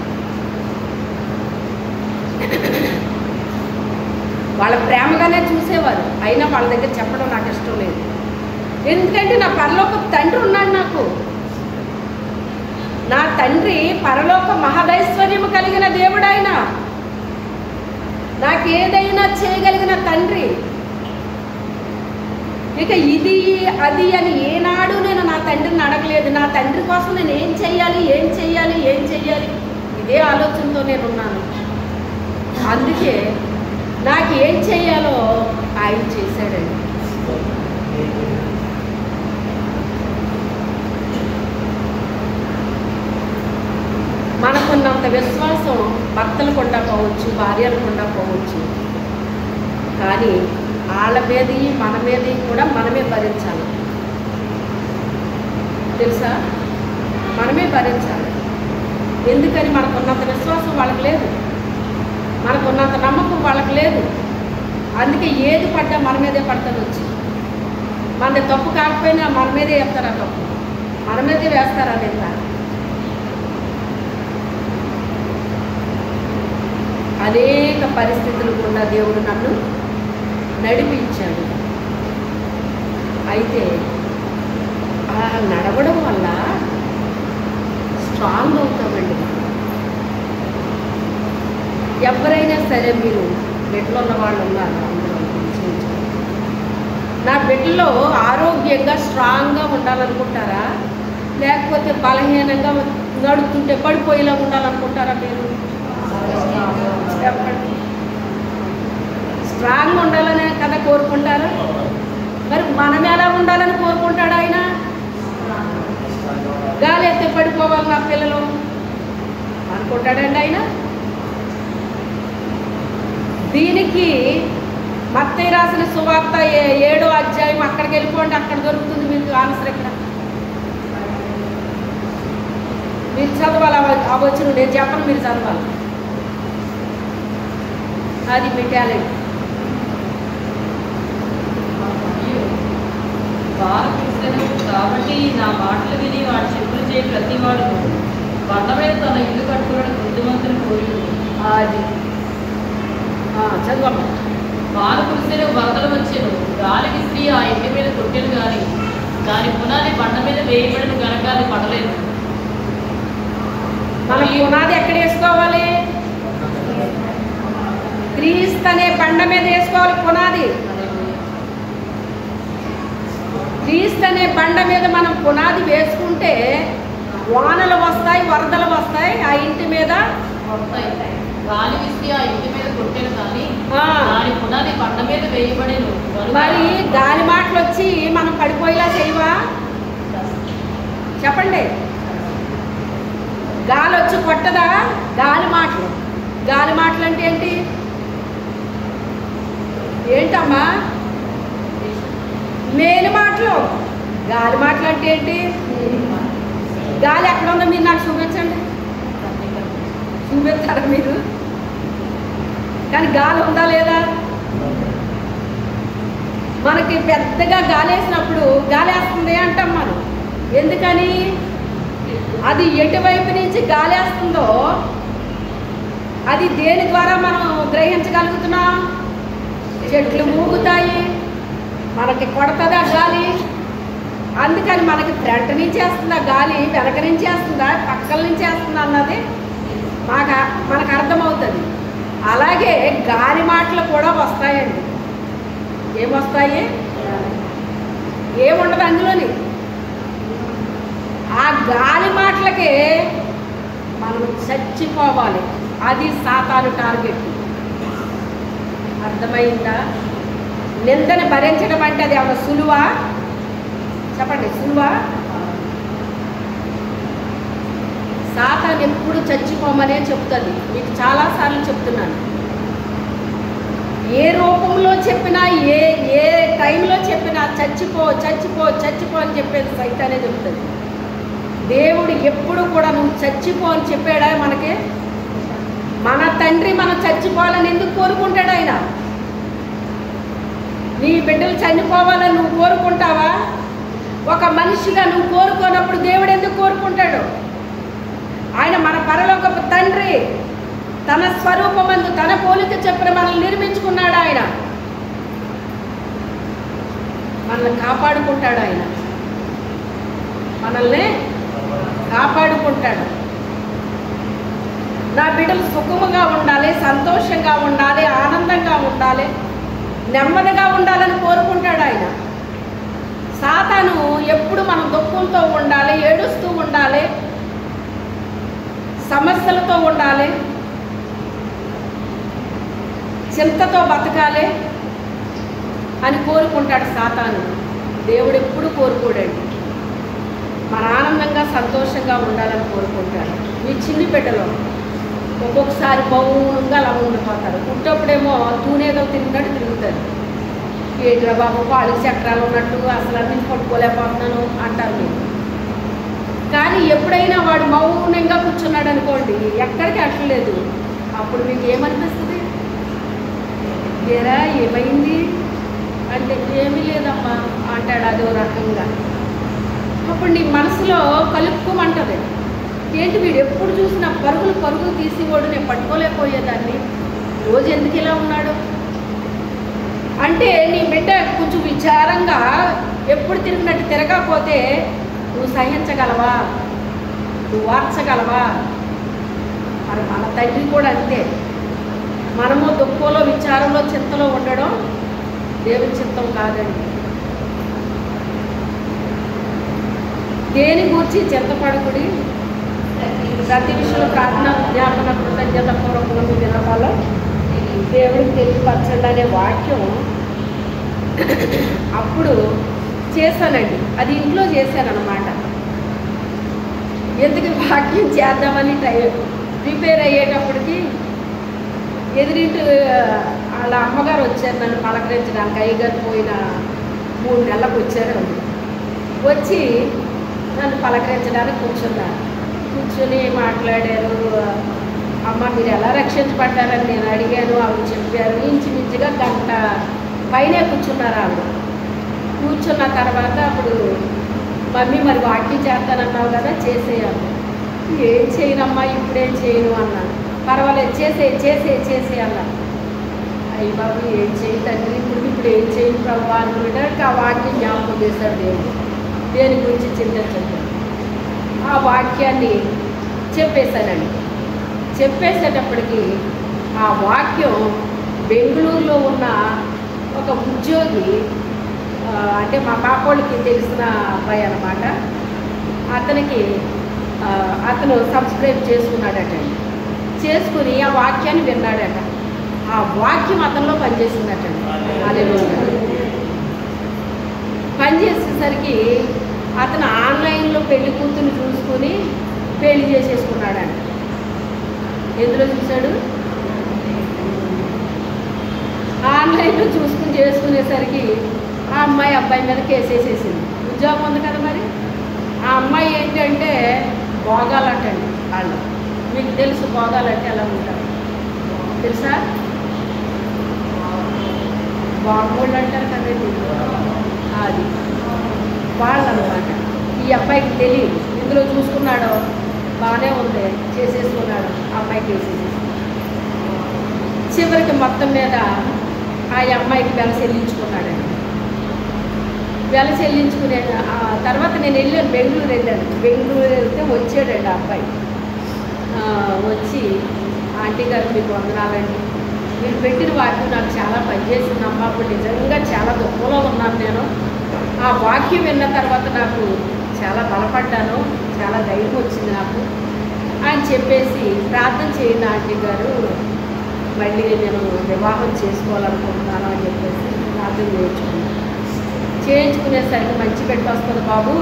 వాళ్ళ ప్రేమగానే చూసేవారు. అయినా వాళ్ళ దగ్గర చెప్పడం నాకు ఇష్టం లేదు. ఎందుకంటే నా పరలోక తండ్రి ఉన్నాడు నాకు. నా తండ్రి పరలోక మహదైశ్వర్యము కలిగిన దేవుడు. ఆయన నాకేదైనా చేయగలిగిన తండ్రి. ఇక ఇది అది అని ఏనాడు నేను నా తండ్రిని అడగలేదు. నా తండ్రి కోసం నేను ఏం చెయ్యాలి ఇదే ఆలోచనతో నేను ఉన్నాను. అందుకే నాకు ఏం చెయ్యాలో ఆయన చేశాడండి. మనకున్నంత విశ్వాసం భర్తలకు ఉండకపోవచ్చు, భార్యలకు ఉండకపోవచ్చు, కానీ వాళ్ళ మీది మన మీది కూడా మనమే భరించాలి. తెలుసా? మనమే భరించాలి. ఎందుకని? మనకున్నంత విశ్వాసం వాళ్ళకి లేదు, మనకున్నంత నమ్మకం వాళ్ళకి లేదు. అందుకే ఏది పడ్డా మన మీదే పడుతుంది. వచ్చి మనది తప్పు కాకపోయినా మన మీదే వేస్తారా, తప్పు మన మీదే వేస్తారా లేదా? అనేక పరిస్థితులు గుండా దేవుడు నన్ను నడిపించాడు. అయితే ఆ నడవడం వల్ల స్ట్రాంగ్ అవుతామండి. ఎవరైనా సరే, మీరు బిడ్డలు ఉన్న వాళ్ళు ఉన్నారు, అందరూ నా బిడ్డలో ఆరోగ్యంగా స్ట్రాంగ్గా ఉండాలనుకుంటారా, లేకపోతే బలహీనంగా నడుస్తుంటే పడిపోయేలా ఉండాలనుకుంటారా? మీరు చెప్పండి. స్ట్రాంగ్ ఉండాలనే కదా కోరుకుంటారా? మరి మనం ఎలా ఉండాలని కోరుకుంటాడు ఆయన? గాలి ఎత్తే పడిపోవాలి నా పిల్లలు అనుకుంటాడండి ఆయన. దీనికి మత్తయి రాసిన సువార్త 7వ అధ్యాయం, అక్కడికి వెళ్ళిపోండి, అక్కడ దొరుకుతుంది మీకు ఆన్సర్. ఎక్కడ మీరు చదవాలి ఆ వచ్చిన, నేను చెప్పను, మీరు చదవాలి. అది మీ టాలెంట్. కాబట్టి నా మాటలు విని వాడు చెప్పులు చేయ ప్రతి వాడు బండ మీద తన ఇల్లు కట్టుకోవడం బుద్ధిమంతుని కోరి. అది చదవమ్మా. వారు కురిసెను, వరదలు వచ్చాను, గాలి విసిరి ఆ ఇంటి మీద కొట్టెను, కానీ దాని పునాది బండ మీద వేయబడిన కనుక అది పడలేదు. మనం పునాది ఎక్కడ వేసుకోవాలి? క్రీస్తు అనే బండ మీద వేసుకోవాలి పునాది. క్రీస్తు అనే బండ మీద మనం పునాది వేసుకుంటే వానలు వస్తాయి, వరదలు వస్తాయి, ఆ ఇంటి మీద గాలి విసిరి ఆ ఇంటి మీద కొట్టెను, కానీ దాని పునాది బండ మీద వేయబడేను. మరి గాలి మాటలు వచ్చి మనం పడిపోయేలా చేయవా? చెప్పండి. గాలి వచ్చి కొట్టదా? గాలి మాటలు. గాలి మాటలు అంటే ఏంటి? ఏంటమ్మా? మేలు మాటలు. గాలి మాటలు అంటే ఏంటి? గాలి ఎక్కడ ఉందో మీరు నాకు చూపించండి. చూపిస్తారా మీరు? కానీ గాలి ఉందా లేదా? మనకి పెద్దగా గాలి వేసినప్పుడు గాలి వేస్తుంది అంటాం మనం. ఎందుకని? అది ఎటువైపు నుంచి గాలి వేస్తుందో అది దేని ద్వారా మనం గ్రహించగలుగుతున్నాం? చెట్లు ఊగుతాయి, మనకి కొడతాదా గాలి? అందుకని మనకి ఫ్రంట్ నుంచి వేస్తుందా గాలి, వెనక నుంచి వేస్తుందా, పక్కల నుంచి వేస్తుందా అన్నది మనకు అర్థమవుతుంది. అలాగే గాలి మాటలు కూడా వస్తాయండి. ఏమొస్తాయి? ఏముండదు అందులోని. ఆ గాలి మాటలకే మనం చచ్చిపోవాలి. అది సాతాను టార్గెట్. అర్థమైందా? నిందని భరించడం అంటే అది ఏమన్నా సులువా? చెప్పండి, సులువా? సాతాను ఎప్పుడు చచ్చిపోమనే చెప్తుంది. మీకు చాలాసార్లు చెప్తున్నాను. ఏ రూపంలో చెప్పినా, ఏ టైంలో చెప్పినా చచ్చిపో చచ్చిపో చచ్చిపో అని చెప్పేది సైతానే చెప్తుంది. దేవుడు ఎప్పుడు కూడా నువ్వు చచ్చిపో అని చెప్పాడా మనకి? మన తండ్రి మనం చచ్చిపోవాలని ఎందుకు కోరుకుంటాడు ఆయన? నీ బిడ్డలు చనిపోవాలని నువ్వు కోరుకుంటావా? ఒక మనిషిగా నువ్వు కోరుకోనప్పుడు దేవుడు ఎందుకు కోరుకుంటాడు? ఆయన మన పరలోకపు తండ్రి, తన స్వరూపమందు తన పోలిక చెప్పిన మనల్ని నిర్మించుకున్నాడు. ఆయన మనల్ని కాపాడుకుంటాడు. ఆయన మనల్ని కాపాడుకుంటాడు. నా బిడ్డలు సుఖముగా ఉండాలి, సంతోషంగా ఉండాలి, ఆనందంగా ఉండాలి, నెమ్మదిగా ఉండాలని కోరుకుంటాడు ఆయన. సాతాను ఎప్పుడు మనం దుఃఖంతో ఉండాలి, ఏడుస్తూ ఉండాలి, సమస్యలతో ఉండాలి, చింతతో బతకాలి అని కోరుకుంటాడు సాతాను. దేవుడు ఎప్పుడు కోరుకోడండి. మన ఆనందంగా సంతోషంగా ఉండాలని కోరుకుంటారు. మీ చిన్ని బిడ్డలో ఒక్కొక్కసారి మౌనంగా అలా ఉండిపోతారు. పుట్టప్పుడేమో తూనేదో తిరిగినట్టు తిరుగుతారు. ఏంటిరా బాబు కాళ్ళు చక్రాలు ఉన్నట్టు అసలు అన్ని పట్టుకోలేకపోతున్నాను అంటారు మీరు. కానీ ఎప్పుడైనా వాడు మౌనంగా కూర్చున్నాడు అనుకోండి, ఎక్కడికి అట్లేదు, అప్పుడు మీకు ఏమనిపిస్తుంది? ఏరా ఏమైంది అంటే ఏమీ లేదమ్మా అంటాడు అదో రకంగా. అప్పుడు నీ మనసులో కలుపుకోమంటది, ఏంటి వీడు ఎప్పుడు చూసినా పరుగులు తీసేవాడు, నేను పట్టుకోలేకపోయేదాన్ని, రోజు ఎందుకు ఇలా ఉన్నాడు అంటే నీ బిడ్డ కొంచెం విచారంగా ఎప్పుడు తిరిగినట్టు తిరగకపోతే నువ్వు సహించగలవా, నువ్వు వార్చగలవా? మరి మన తండ్రి కూడా అంతే. మనము దుఃఖంలో విచారంలో చింతలో ఉండడం దేవుని చిత్తం కాదండి. దేని గురించి చింతపడకుడి, ప్రతి విషయంలో ప్రార్థన జ్ఞాపన కృతజ్ఞత పూర్వకంగా మీ వినపాలో దేవుడికి తెలియపరచండి అనే వాక్యం అప్పుడు చేశానండి. అది ఇంట్లో చేశానన్నమాట. ఎందుకు వాక్యం చేద్దామని ప్రిపేర్ అయ్యేటప్పటికి ఎదురింటి వాళ్ళ అమ్మగారు వచ్చారు నన్ను పలకరించడానికి. అయ్యగారు పోయిన 3 నెలలకు వచ్చారు. వచ్చి నన్ను పలకరించడానికి కూర్చొని మాట్లాడారు. అమ్మ మీరు ఎలా రక్షించబడ్డారని నేను అడిగాను, ఆవిడ చెప్పారు. ఇంచుమించుగా గంట పైనే కూర్చున్నారు ఆవిడ. కూర్చున్న తర్వాత అప్పుడు మమ్మీ మరి వాక్యం చేస్తానన్నావు కదా చేసేయాలి. ఏం చేయనమ్మా ఇప్పుడేం చేయను అన్నాను. పర్వాలేదు చేసే అన్నాను. అయ్యి బాబు ఏం చేయి తండ్రి, ఇప్పుడు ఏం చేయను ప్రభు అనుకుంటే ఆ వాక్యం జ్ఞాపకం చేశాడు దేవుడు. దేని గురించి చింతించండి. ఆ వాక్యాన్ని చెప్పేశానండి. చెప్పేసేటప్పటికి ఆ వాక్యం బెంగళూరులో ఉన్న ఒక ఉద్యోగి, అంటే మా పాపోళ్ళకి తెలిసిన అబ్బాయి అన్నమాట, అతను సబ్స్క్రైబ్ చేసుకున్నాడట. చేసుకుని ఆ వాక్యాన్ని విన్నాడట. ఆ వాక్యం అతనిలో పనిచేసిందట. అదే పనిచేసేసరికి అతను ఆన్లైన్లో పెళ్లి కూతుర్ని చూసుకుని పెళ్లి చేసేసుకున్నాడట. ఎందులో చూశాడు? ఆన్లైన్లో చేసుకునేసరికి ఆ అమ్మాయి అబ్బాయి మీద కేసు వేసేసింది. ఉద్యోగం ఉంది కదా మరి. ఆ అమ్మాయి ఏంటంటే భోగాలంటండి వాళ్ళు. మీకు తెలుసు భోగాలంటే ఎలా ఉంటారు తెలుసా? బాగోళ్ళు అంటారు కదండి, అది వాళ్ళు అన్నమాట. ఈ అబ్బాయికి తెలియదు. ఇందులో చూసుకున్నాడో బాగానే ఉంది, చేసేసుకున్నాడు. ఆ అమ్మాయికి వేసేసేసి చివరికి మొత్తం మీద ఆ అమ్మాయికి వెల చెల్లించుకున్నాడండి. వెల చెల్లించుకునే తర్వాత నేను వెళ్ళాను, బెంగళూరు వెళ్తే వచ్చాడండి ఆ అబ్బాయి. వచ్చి ఆంటీ గారు మీకు వందనాలండి, మీరు పెట్టిన వాక్యం నాకు చాలా పనిచేసిందమ్మా. అప్పుడు నిజంగా చాలా దుఃఖంలో ఉన్నాను నేను. ఆ వాక్యం విన్న తర్వాత నాకు చాలా బలపడ్డాను, చాలా ధైర్యం వచ్చింది నాకు అని చెప్పేసి, ప్రార్థన చేయండి ఆంటీ గారు, మళ్ళీ నేను వివాహం చేసుకోవాలనుకుంటున్నాను అని చెప్పేసి ప్రార్థన చేయించుకునేసరికి మంచి పెట్టి వస్తుంది బాబు,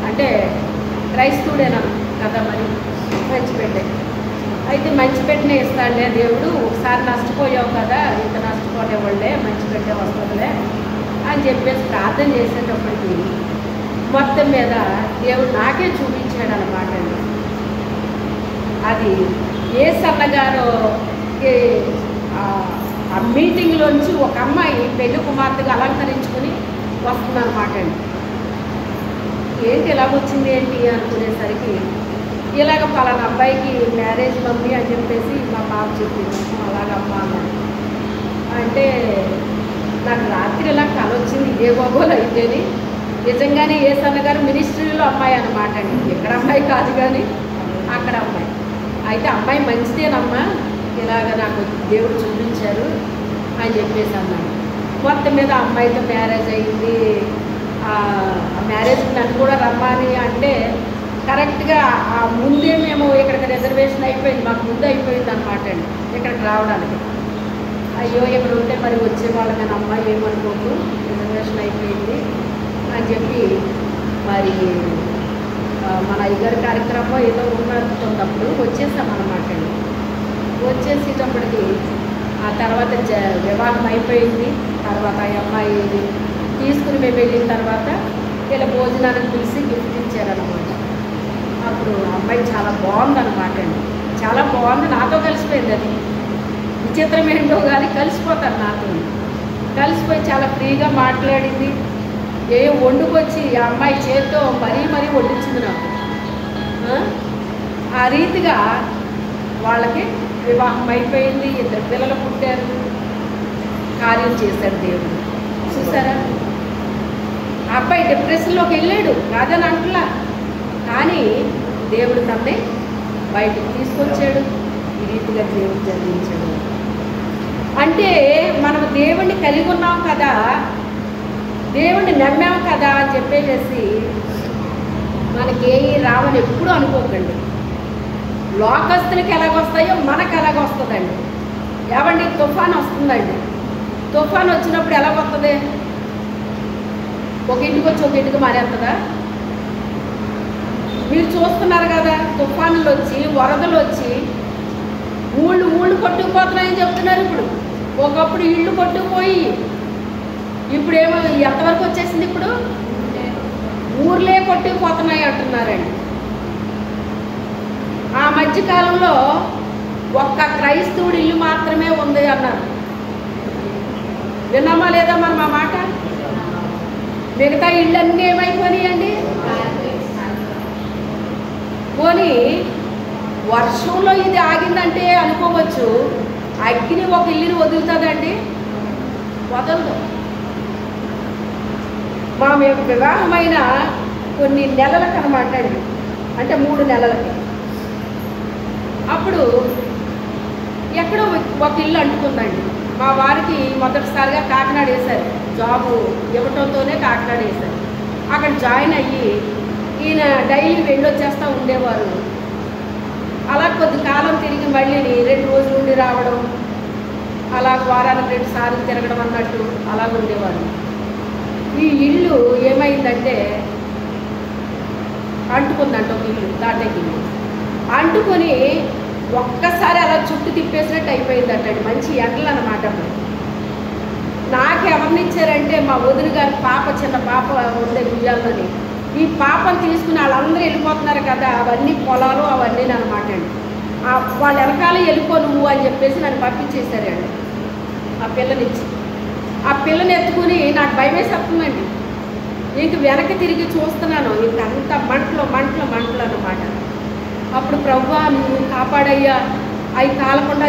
అంటే క్రైస్తవుడేనా కదా మరి, మంచి పెట్టే అయితే మంచి పెట్టినే ఇస్తాడులే దేవుడు, ఒకసారి నష్టపోయావు కదా, ఇంత నష్టపోలేవాళ్ళే, మంచి పెట్టే వస్తుందిలే అని చెప్పేసి ప్రార్థన చేసేటప్పటికి మొత్తం మీద దేవుడు నాకే చూపించాడు అన్నమాట. అది ఏ సన్నగారో ఆ మీటింగ్లోంచి ఒక అమ్మాయి పెళ్లి కుమార్తెగా అలంకరించుకుని వస్తుందన్నమాట అండి. ఏంటి ఇలా వచ్చింది ఏంటి అనుకునేసరికి, ఇలాగ పలానా అబ్బాయికి మ్యారేజ్ మమ్మీ అని చెప్పేసి మా పాప చెప్పింది. అలాగమ్మా అన్నాను. అంటే నాకు రాత్రి ఇలా కల వచ్చింది, ఇదే గోగోలు అయితేని. నిజంగానే ఏ సన్నగారు మినిస్ట్రీలో అమ్మాయి అన్నమాట అండి. ఇక్కడ అమ్మాయి కాదు కానీ అక్కడ అమ్మాయి. అయితే అమ్మాయి మంచిదేనమ్మా, ఇలాగ నాకు దేవుడు చూపించారు అని చెప్పేసి అన్నాడు. మొత్తం మీద అమ్మాయితో మ్యారేజ్ అయింది. ఆ మ్యారేజ్కి నన్ను కూడా రమ్మని అంటే కరెక్ట్గా ఆ ముందే మేము ఇక్కడికి రిజర్వేషన్ అయిపోయింది, మాకు ముందు అయిపోయింది అనమాట అండి ఇక్కడికి రావడానికి. అయ్యో ఇక్కడ ఉంటే మరి వచ్చేవాళ్ళం కానీ అమ్మాయి ఏమనుకోకు, రిజర్వేషన్ అయిపోయింది అని చెప్పి మరి మన అయ్యగారి కార్యక్రమం ఏదో ఉన్నప్పుడు వచ్చేసామన్నమాట. వచ్చేసేటప్పటికి ఆ తర్వాత వివాహం అయిపోయింది. తర్వాత ఆ అమ్మాయి తీసుకుని మేము వెళ్ళిన తర్వాత ఇలా భోజనానికి పిలిచి గిఫ్ట్ ఇచ్చారనమాట. అప్పుడు అమ్మాయి చాలా బాగుందన్నమాట అండి, చాలా బాగుంది, నాతో కలిసిపోయింది. అది విచిత్రం ఏంటో కానీ కలిసిపోతారు నాతో. కలిసిపోయి చాలా ఫ్రీగా మాట్లాడింది. ఏ వండుకొచ్చి ఆ అమ్మాయి చేతితో మరీ వడ్డించింది నాకు. ఆ రీతిగా వాళ్ళకి వివాహం అయిపోయింది, 2 పిల్లలు పుట్టారు. కార్యం చేశాడు దేవుడు. చూసారా, ఆ అబ్బాయి డిప్రెషన్లోకి వెళ్ళాడు కాదని అంటలా, కానీ దేవుడు తనని బయటకు తీసుకొచ్చాడు. ఈ రీతిగా దేవుడు జరిగించాడు. అంటే మనం దేవుణ్ణి కలిగి ఉన్నాం కదా, దేవుణ్ణి నమ్మాం కదా అని చెప్పేసి మనకి రావని ఎప్పుడూ అనుకోకండి. లోకస్తులకి ఎలాగొస్తాయో మనకు ఎలాగొస్తుందండి. ఏమండి, తుఫాన్ వస్తుందండి. తుఫాన్ వచ్చినప్పుడు ఎలాగొస్తుంది? ఒక ఇంటికి వచ్చి ఒక ఇంటికి మారేస్తుందా? మీరు చూస్తున్నారు కదా, తుఫానులు వచ్చి వరదలు వచ్చి ఊళ్ళు కొట్టుకుపోతున్నాయని చెప్తున్నారు. ఇప్పుడు ఒకప్పుడు ఇళ్ళు కొట్టుకుపోయి ఇప్పుడు ఏమో ఎంతవరకు వచ్చేసింది? ఇప్పుడు ఊర్లే కొట్టుకుపోతున్నాయి అంటున్నారండి. ఆ మధ్యకాలంలో ఒక్క క్రైస్తవుడి ఇల్లు మాత్రమే ఉంది అన్నారు. విన్నామా లేదా మరి మా మాట? మిగతా ఇళ్ళన్నీ ఏమైపోయినాయండి? పోనీ వర్షంలో ఇది ఆగిందంటే అనుకోవచ్చు, అగ్ని ఒక ఇల్లుని వదులుతుందండి? వదలదు. మా మేము వివాహమైన కొన్ని నెలలకు అనమాట అండి, అంటే 3 నెలలకి. అప్పుడు ఎక్కడో ఒక ఇల్లు అంటుకుందండి. మా వారికి మొదటిసారిగా కాకినాడ వేశారు, జాబు ఇవ్వటంతోనే కాకినాడ వేశారు. అక్కడ జాయిన్ అయ్యి ఈయన డైలీ వెళ్ళొచ్చేస్తూ ఉండేవారు. అలా కొద్ది కాలం తిరిగి మళ్ళీ 2 రోజులు ఉండి రావడం, అలా వారానికి 2 సార్లు తిరగడం అన్నట్టు అలా ఉండేవారు. ఈ ఇల్లు ఏమైందంటే అంటుకుందంట, ఒక ఇల్లు దాటెక్కింది. అంటుకొని ఒక్కసారి అలా చుట్టూ తిప్పేసినట్టు అయిపోయిందంటండి. మంచి ఎండలు అన్నమాట. నాకు ఎవరినిచ్చారంటే మా వదిన గారి పాప, చిన్న పాప ఉండే గుయ్యాల్లోని. ఈ పాపను తీసుకుని వాళ్ళందరూ వెళ్ళిపోతున్నారు కదా, అవన్నీ పొలాలు అవన్నీ అనమాట అండి. వాళ్ళ వెనకాల వెళ్ళిపో నువ్వు అని చెప్పేసి నన్ను పంపించేశారండి ఆ పిల్లనిచ్చి. ఆ పిల్లని ఎత్తుకుని నాకు భయం వేసేస్తుందండి. ఇంక వెనక్కి తిరిగి చూస్తున్నాను, ఇంకంత మంటలు అన్నమాట. అప్పుడు ప్రభువా నువ్వు కాపాడయ్యా, అవి కాలకుండా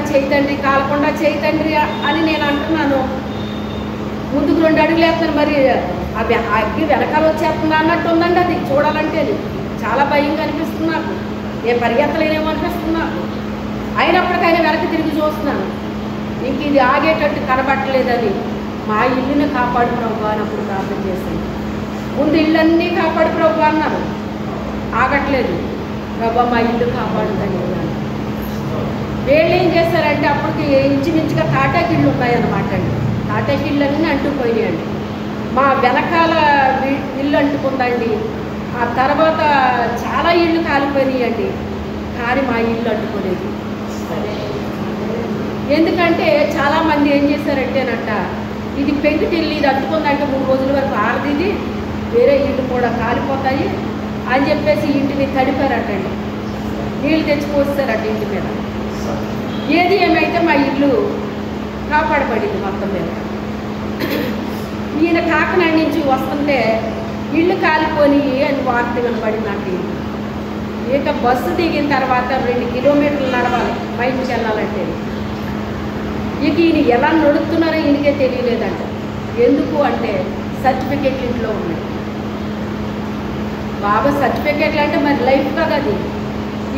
చేయతండ్రి అని నేను అంటున్నాను. ముందుకు 2 అడుగులు వేస్తాను, మరి అవి అగ్గి వెనకాల వచ్చేస్తుందా అన్నట్టు ఉందండి. అది చూడాలంటే చాలా భయంగా అనిపిస్తుంది నాకు. నేను పరిగెత్తలేనేమో అనిపిస్తుంది నాకు. అయినప్పటికైనా వెనక్కి తిరిగి చూస్తున్నాను, ఇంక ఇది ఆగేటట్టు కనబట్టలేదని మా ఇల్లుని కాపాడు ప్రభు అని అప్పుడు ప్రార్థన చేశాను. ముందు ఇళ్ళన్నీ కాపాడు ప్రభు అన్నారు, ఆగట్లేదు. ప్రభు మా ఇల్లు కాపాడుదని అన్నాను. వీళ్ళు ఏం చేశారంటే అప్పటికి ఇంచుమించుగా తాటాకిళ్ళు ఉన్నాయన్నమాట అండి. తాటాకిళ్ళన్నీ అంటుకుపోయాయండి. మా వెనకాల ఇల్లు అంటుకుందండి. ఆ తర్వాత చాలా ఇళ్ళు కాలిపోయినాయండి, కానీ మా ఇల్లు అంటుకోలేదు. ఎందుకంటే చాలామంది ఏం చేశారంటేనట, ఇది పెంకుటిల్లు, ఇది అంటుకుందంటే 3 రోజుల వరకు ఆరదిది, వేరే ఇల్లు కూడా కాలిపోతాయి అని చెప్పేసి ఇంటిని తడిపారటండి. నీళ్ళు తెచ్చి పోస్తారట ఇంటి మీద. ఏది ఏమైతే మా ఇల్లు కాపాడబడింది మొత్తం మీద. ఈయన కాకినాడ నుంచి వస్తుంటే ఇల్లు కాలిపోయి అని వార్త వినపడింది నాకు. ఇక బస్సు దిగిన తర్వాత 2 కిలోమీటర్లు నడవాలి బయటకు వెళ్ళాలంటే. ఇక ఈయన ఎలా నడుస్తున్నారో ఈయనకే తెలియలేదంట. ఎందుకు అంటే సర్టిఫికెట్లు ఇంట్లో ఉన్నాయి. బాబా సర్టిఫికెట్లు అంటే మరి లైఫ్ కదా అది.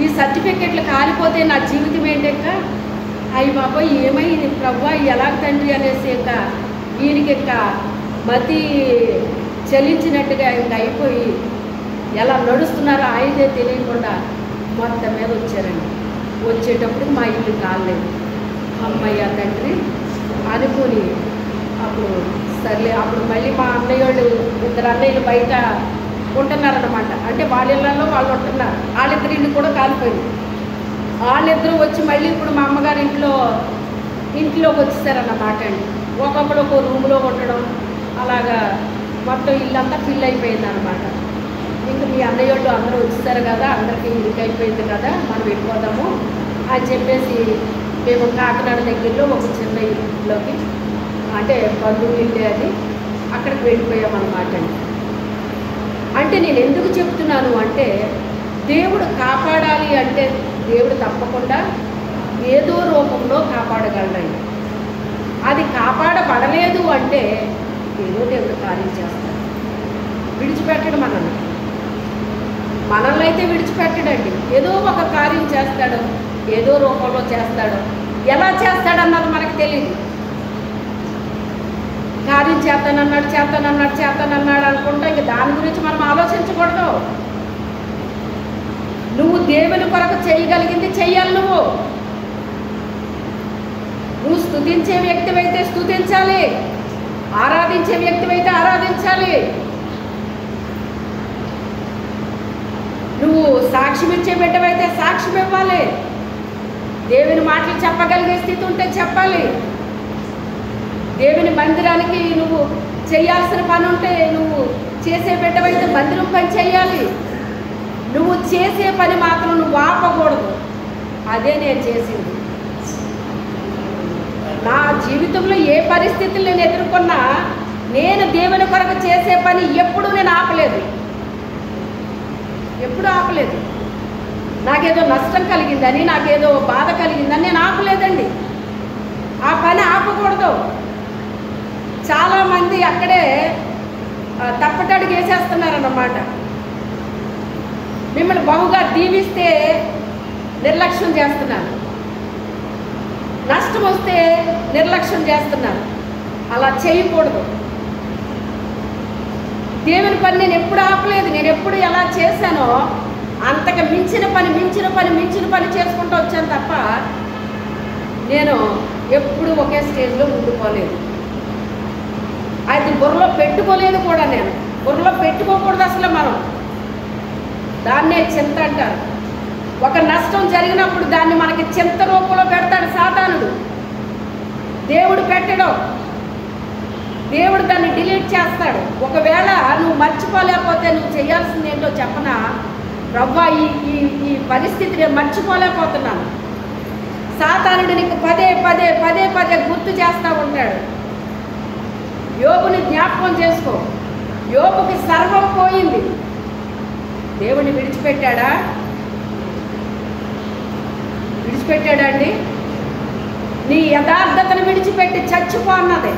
ఈ సర్టిఫికెట్లు కాలిపోతే నా జీవితం ఏంటక్క, అయ్యి బాబాయ్ ఏమైంది ప్రభా ఎలా తండ్రి అనేసి ఇక ఈయనకి ఇక మతి చలించినట్టుగా ఇంక అయిపోయి ఎలా నడుస్తున్నారో ఆయనే తెలియకుండా మొత్తం మీద వచ్చారండి. వచ్చేటప్పుడు మా ఇల్లు కాలేదు. అమ్మయ్య తండ్రి అనుకుని అప్పుడు సర్లే. అప్పుడు మళ్ళీ మా అన్నయ్య వాళ్ళు 2 అన్నయ్యలు బయట ఉంటున్నారన్నమాట. అంటే వాళ్ళ ఇళ్ళల్లో వాళ్ళు ఉంటున్నారు. వాళ్ళిద్దరి ఇల్లు కూడా కాలిపోయింది. వాళ్ళిద్దరూ వచ్చి మళ్ళీ ఇప్పుడు మా అమ్మగారి ఇంట్లోకి వచ్చేసారన్నమాట అండి. ఒక్కొక్కరు ఒక రూమ్లో ఉండడం, అలాగా మొత్తం ఇల్లంతా ఫిల్ అయిపోయింది అనమాట. ఇంకా మీ అన్నయ్యోళ్ళు అందరూ వచ్చేసారు కదా, అందరికీ ఇరుకైపోయింది కదా, మనం వెళ్ళిపోదాము అని చెప్పేసి మేము కాకినాడ దగ్గరలో ఒక చిన్న ఇంట్లోకి, అంటే బంధువులు ఇల్లే అది, అక్కడికి వెళ్ళిపోయామన్నమాట అండి. అంటే నేను ఎందుకు చెప్తున్నాను అంటే, దేవుడు కాపాడాలి అంటే దేవుడు తప్పకుండా ఏదో రూపంలో కాపాడగలడండి. అది కాపాడబడలేదు అంటే ఏదో దేవుడు కార్యం చేస్తాడు. విడిచిపెట్టడు మనల్ని అయితే విడిచిపెట్టడండి. ఏదో ఒక కార్యం చేస్తాడు, ఏదో రూపంలో చేస్తాడు. ఎలా చేస్తాడన్నది మనకు తెలియదు. కార్యం చేస్తానన్నాడు అనుకుంటా ఇంక దాని గురించి మనం ఆలోచించకూడదు. నువ్వు దేవుని కొరకు చేయగలిగింది చెయ్యాలి. నువ్వు స్తుతించే వ్యక్తివైతే స్తుతించాలి, ఆరాధించే వ్యక్తివైతే ఆరాధించాలి. నువ్వు సాక్ష్యం ఇచ్చే బిడ్డవైతే సాక్ష్యం ఇవ్వాలి. దేవుని మాటలు చెప్పగలిగే స్థితి ఉంటే చెప్పాలి. దేవుని మందిరానికి నువ్వు చేయాల్సిన పని ఉంటే నువ్వు చేసే బిడ్డవైతే మందిరం పని చేయాలి. నువ్వు చేసే పని మాత్రం నువ్వు ఆపకూడదు. అదే నేను చేసింది. నా జీవితంలో ఏ పరిస్థితులు నేను ఎదుర్కొన్నా నేను దేవుని కొరకు చేసే పని ఎప్పుడూ నేను ఆపలేదు. నాకేదో నష్టం కలిగిందని, నాకేదో బాధ కలిగిందని నేను ఆపలేదండి. ఆ పని ఆపకూడదు. చాలామంది అక్కడే తప్పటడుగు వేసేస్తున్నారన్నమాట. మిమ్మల్ని బహుగా దీవిస్తే నిర్లక్ష్యం చేస్తున్నారు, నష్టం వస్తే నిర్లక్ష్యం చేస్తున్నారు. అలా చేయకూడదు. దేవుని పని నేను ఎప్పుడు ఆపలేదు. నేను ఎప్పుడు ఎలా చేశానో అంతగా మించిన పని చేసుకుంటూ వచ్చాను తప్ప నేను ఎప్పుడు ఒకే స్టేజ్లో ఉండిపోలేదు. అది బుర్రలో పెట్టుకోలేదు కూడా. నేను బుర్రలో పెట్టుకోకూడదు అసలు. మనం దాన్నే చింత అంటారు. ఒక నష్టం జరిగినప్పుడు దాన్ని మనకి చింత రూపంలో పెడతాడు సాతానుడు. దేవుడు పెట్టడం, దేవుడు దాన్ని డిలీట్ చేస్తాడు. ఒకవేళ నువ్వు మర్చిపోలేకపోతే నువ్వు చేయాల్సింది ఏంటో చెప్పనా, రవ్వ ఈ పరిస్థితి నేను మర్చిపోలేకపోతున్నాను. సాతానుడు నీకు పదే గుర్తు చేస్తూ ఉంటాడు. యోబుని జ్ఞాపకం చేసుకో. యోబుకి సర్వం పోయింది. దేవుని విడిచిపెట్టాడా అండి? నీ యథార్థతను విడిచిపెట్టి చచ్చిపో అన్నదే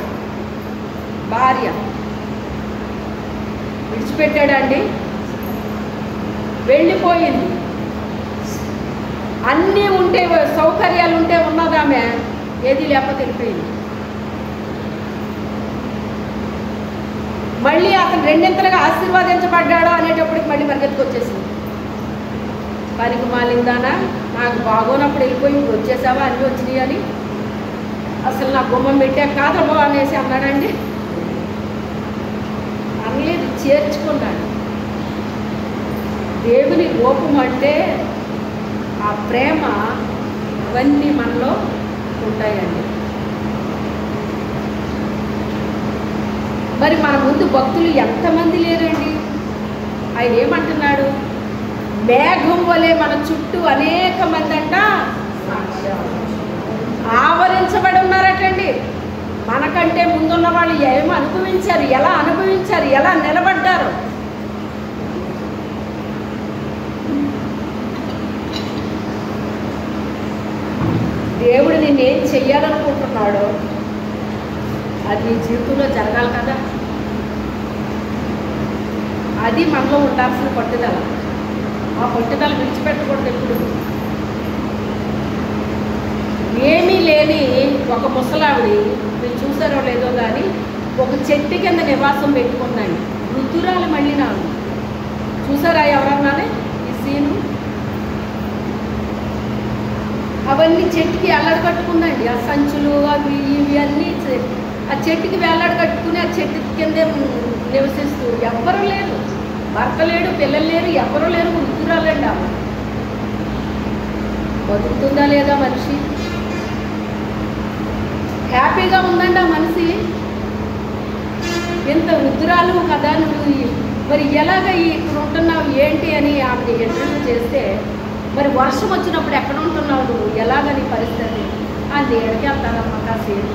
భార్య. విడిచిపెట్టాడండి? వెళ్ళిపోయింది. అన్నీ ఉంటే, సౌకర్యాలు ఉంటే ఉన్నదామె, ఏది లేకపోతే వెళ్ళిపోయింది. మళ్ళీ అతను రెండింతలుగా ఆశీర్వాదించబడ్డాడు అనేటప్పటికి మళ్ళీ పరిగెత్తుకొచ్చేసింది. పనికి మాలిందానా, నాకు బాగోనప్పుడు వెళ్ళిపోయి ఇప్పుడు వచ్చేసావా, అన్నీ వచ్చినాయి అని. అసలు నా గుమ్మం పెట్టా కాదబో అనేసి అన్నాడండి. అనలేదు, చేర్చుకున్నాడు. దేవుని రూపం అంటే ఆ ప్రేమ, ఇవన్నీ మనలో ఉంటాయండి. మరి మన ముందు భక్తులు ఎంతమంది లేరండి? ఆయన ఏమంటున్నాడు? మేఘం వలె మన చుట్టూ అనేక మంది అంట ఆవరించబడి ఉన్నారటండి. మనకంటే ముందున్న వాళ్ళు ఏమి అనుభవించారు, ఎలా నిలబడ్డారు. దేవుడు నిన్నేం చెయ్యాలనుకుంటున్నాడో అది నీ జీవితంలో జరగాలి కదా. అది మనలో ఉండాల్సిన పట్టుదల. ఆ పట్టుదల విడిచిపెట్టకూడదు ఎప్పుడు. ఏమీ లేని ఒక ముసలావిడి, మీరు చూసారో లేదో కానీ, ఒక చెట్టు కింద నివాసం పెట్టుకుందండి. వృద్ధురాలు మళ్ళీ నాకు చూసారా ఎవరన్నానే ఈ సీను? అవన్నీ చెట్టుకి వేలాడ కట్టుకుందండి. ఆ సంచులు అవి ఇవి అన్నీ ఆ చెట్టుకి వేలాడ కట్టుకుని ఆ చెట్టు కిందే నివసిస్తూ, ఎవ్వరూ లేరు, భర్త లేడు, పిల్లలు లేరు, ఎవరు లేరు, వృద్ధురాలండి ఆమె. బతుకుతుందా లేదా మనిషి? హ్యాపీగా ఉందండి ఆ మనిషి. ఇంత వృద్ధురాలు కదా నువ్వు, మరి ఎలాగ ఇక్కడ ఉంటున్నావు ఏంటి అని ఆమె ఇంటర్వ్యూ చేస్తే, మరి వర్షం వచ్చినప్పుడు ఎక్కడ ఉంటున్నావు నువ్వు, ఎలాగని పరిస్థితి? ఆ నీడకి వెళ్తానమ్మా కాసేపు.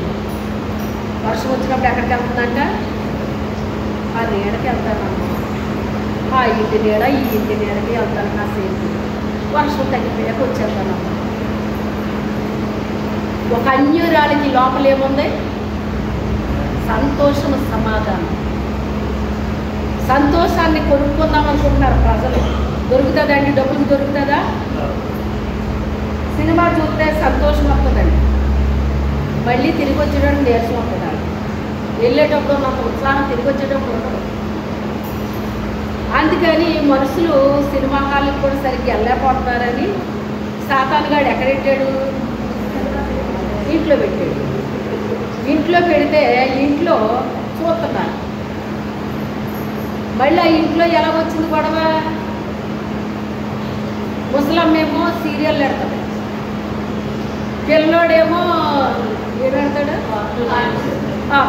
వర్షం వచ్చినప్పుడు ఎక్కడికి వెళ్తుందంట? ఆ నీడకి వెళ్తానమ్మా, ఆ ఇంటి నీడ ఈ ఇంటి నీడకి వెళ్తాను కాసేపు, వర్షం తగ్గిపోయాక వచ్చేస్తానమ్మా. ఒక అన్యురాలికి లోపల ఏముంది? సంతోషం, సమాధానం. సంతోషాన్ని కొనుక్కుందాం అనుకుంటున్నారు ప్రజలు. దొరుకుతుందండి? డబ్బులు దొరుకుతుందా? సినిమా చూస్తే సంతోషం వస్తుందండి, మళ్ళీ తిరిగి వచ్చేటప్పుడు నీరసం వస్తుంది. వెళ్ళేటప్పుడు నాకు ఉత్సాహం, తిరిగి వచ్చేటప్పుడు ఉండదు. అందుకని మనుషులు సినిమా హాల్కి కూడా సరిగ్గా వెళ్ళలేకపోతున్నారని సాతానుగాడు ఎక్కడెట్టాడు? ఇంట్లో పెట్టాడు. ఇంట్లో పెడితే ఇంట్లో చూస్తున్నారు. మళ్ళీ ఆ ఇంట్లో ఎలాగొచ్చింది గొడవ? ముసలమ్మేమో సీరియల్ పెడతాడు, పిల్లోడేమో ఏం పెడతాడు?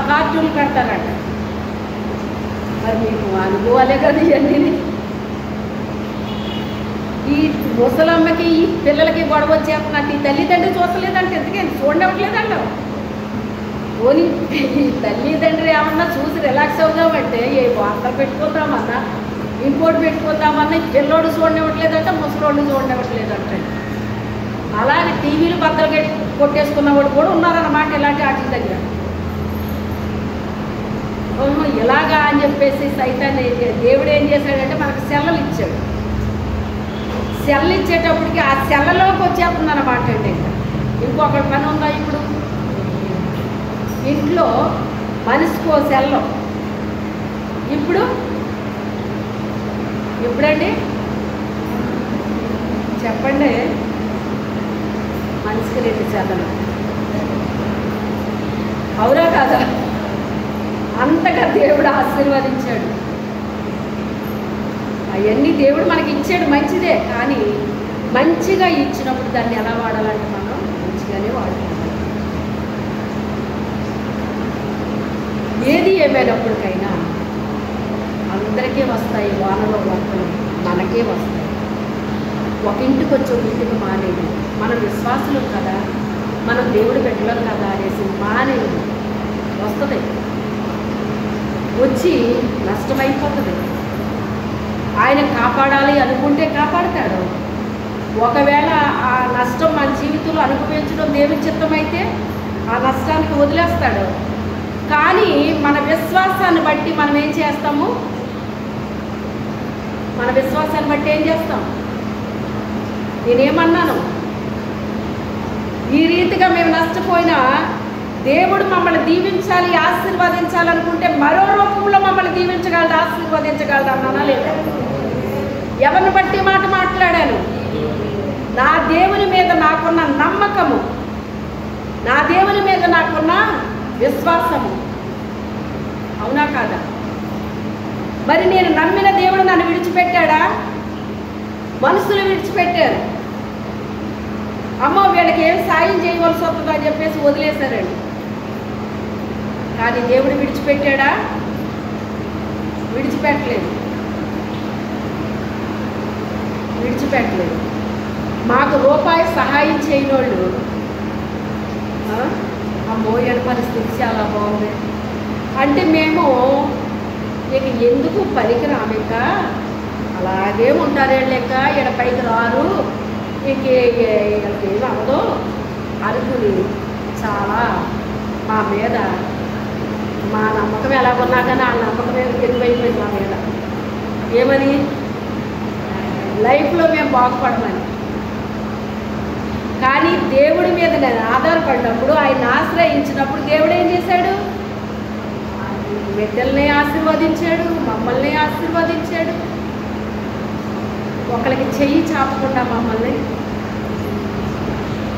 కార్టూన్లు పెడతారంట. మరి మీకు అనుభవాలే కదా ఇవన్నీ. ఈ ముసలమ్మకి ఈ పిల్లలకి గొడవ వచ్చేస్తున్నట్టు ఈ తల్లిదండ్రి చూస్తలేదంటే ఎందుకని చూడవట్లేదండి. పోనీ ఈ తల్లిదండ్రి ఏమన్నా చూసి రిలాక్స్ అవుదామంటే ఏ వార్తలు పెట్టుకుందామన్నా, ఇంకోటి పెట్టుకుందామన్నా ఈ పిల్లోడు చూడనివ్వట్లేదంట, ముసలోడిని చూడనివ్వట్లేదంటే. అలాగే టీవీలు బద్దలు కొట్టేసుకున్నవాడు కూడా ఉన్నారన్నమాట ఇలాంటి వాటి దగ్గర. ఇలాగా అని చెప్పేసి సైతాన్ని దేవుడు ఏం చేశాడంటే మనకు సెల్లలు ఇచ్చాడు. సెల్ ఇచ్చేటప్పటికి ఆ సెల్లలోకి వచ్చేస్తుంది అన్నమాట అండి. ఇంకొకటి పని ఉందా ఇప్పుడు? ఇంట్లో మనిషికో సెల్లో. ఇప్పుడండి చెప్పండి, మనిషికి 2 సెల్లలు. అవునా కాదా? అంతగా దేవుడు ఆశీర్వదించాడు. అవన్నీ దేవుడు మనకి ఇచ్చాడు, మంచిదే. కానీ మంచిగా ఇచ్చినప్పుడు దాన్ని ఎలా వాడాలంటే మనం మంచిగానే వాడుకోవాలి. ఏది ఏమైనప్పటికైనా అందరికీ వస్తాయి వానలో వర్తలు, మనకే వస్తాయి. ఒక ఇంటికి వచ్చి ఒక ఇంటికి మానేది. మనం విశ్వాసులు కదా, మనం దేవుడు పెట్టలేం కదా అనేసి మానేది వస్తుంది, వచ్చి నష్టమైపోతుంది. ఆయన కాపాడాలి అనుకుంటే కాపాడతాడు. ఒకవేళ ఆ నష్టం మన జీవితంలో అనుభవించడం దేవుని చిత్తమైతే ఆ నష్టానికి వదిలేస్తాడు. కానీ మన విశ్వాసాన్ని బట్టి మనం ఏం చేస్తాము? మన విశ్వాసాన్ని బట్టి ఏం చేస్తాం? నేనేమన్నాను? ఈ రీతిగా మేము నష్టపోయినా దేవుడు మమ్మల్ని దీవించాలి, ఆశీర్వదించాలనుకుంటే మరో రూపంలో మమ్మల్ని దీవించగలడు, ఆశీర్వదించగలడు అన్నానా లేదా? ఎవరిని బట్టి మాట మాట్లాడాను? నా దేవుని మీద నాకున్న నమ్మకము, నా దేవుని మీద నాకున్న విశ్వాసము. అవునా కాదా? మరి నేను నమ్మిన దేవుడు నన్ను విడిచిపెట్టాడా? మనుషులు విడిచిపెట్టారు. అమ్మో వీళ్ళకి ఏం సాయం చేయవలసి వస్తుందో అని చెప్పేసి వదిలేశారండి. కానీ దేవుడు విడిచిపెట్టాడా? విడిచిపెట్టలేదు. మాకు రూపాయి సహాయం చేయనోళ్ళు అమ్మో ఏడు పరిస్థితి చాలా బాగుంది అంటే మేము ఇక ఎందుకు పనికి రామిక, అలాగే ఉంటారే లెక్క, ఈడ పైకి రారు, ఇంకేం అవ్వదు అనుకుని చాలా మా మీద, మా నమ్మకం ఎలాగున్నా కానీ ఆ నమ్మకం ఎక్కువైపోయింది మా మీద. ఏమని? లైఫ్లో మేము బాగుపడమని. కానీ దేవుడి మీద నేను ఆధారపడినప్పుడు, ఆయన ఆశ్రయించినప్పుడు దేవుడు ఏం చేశాడు? బిడ్డల్ని ఆశీర్వదించాడు, మమ్మల్ని ఆశీర్వదించాడు. ఒకరికి చెయ్యి చాపకుండా మమ్మల్ని,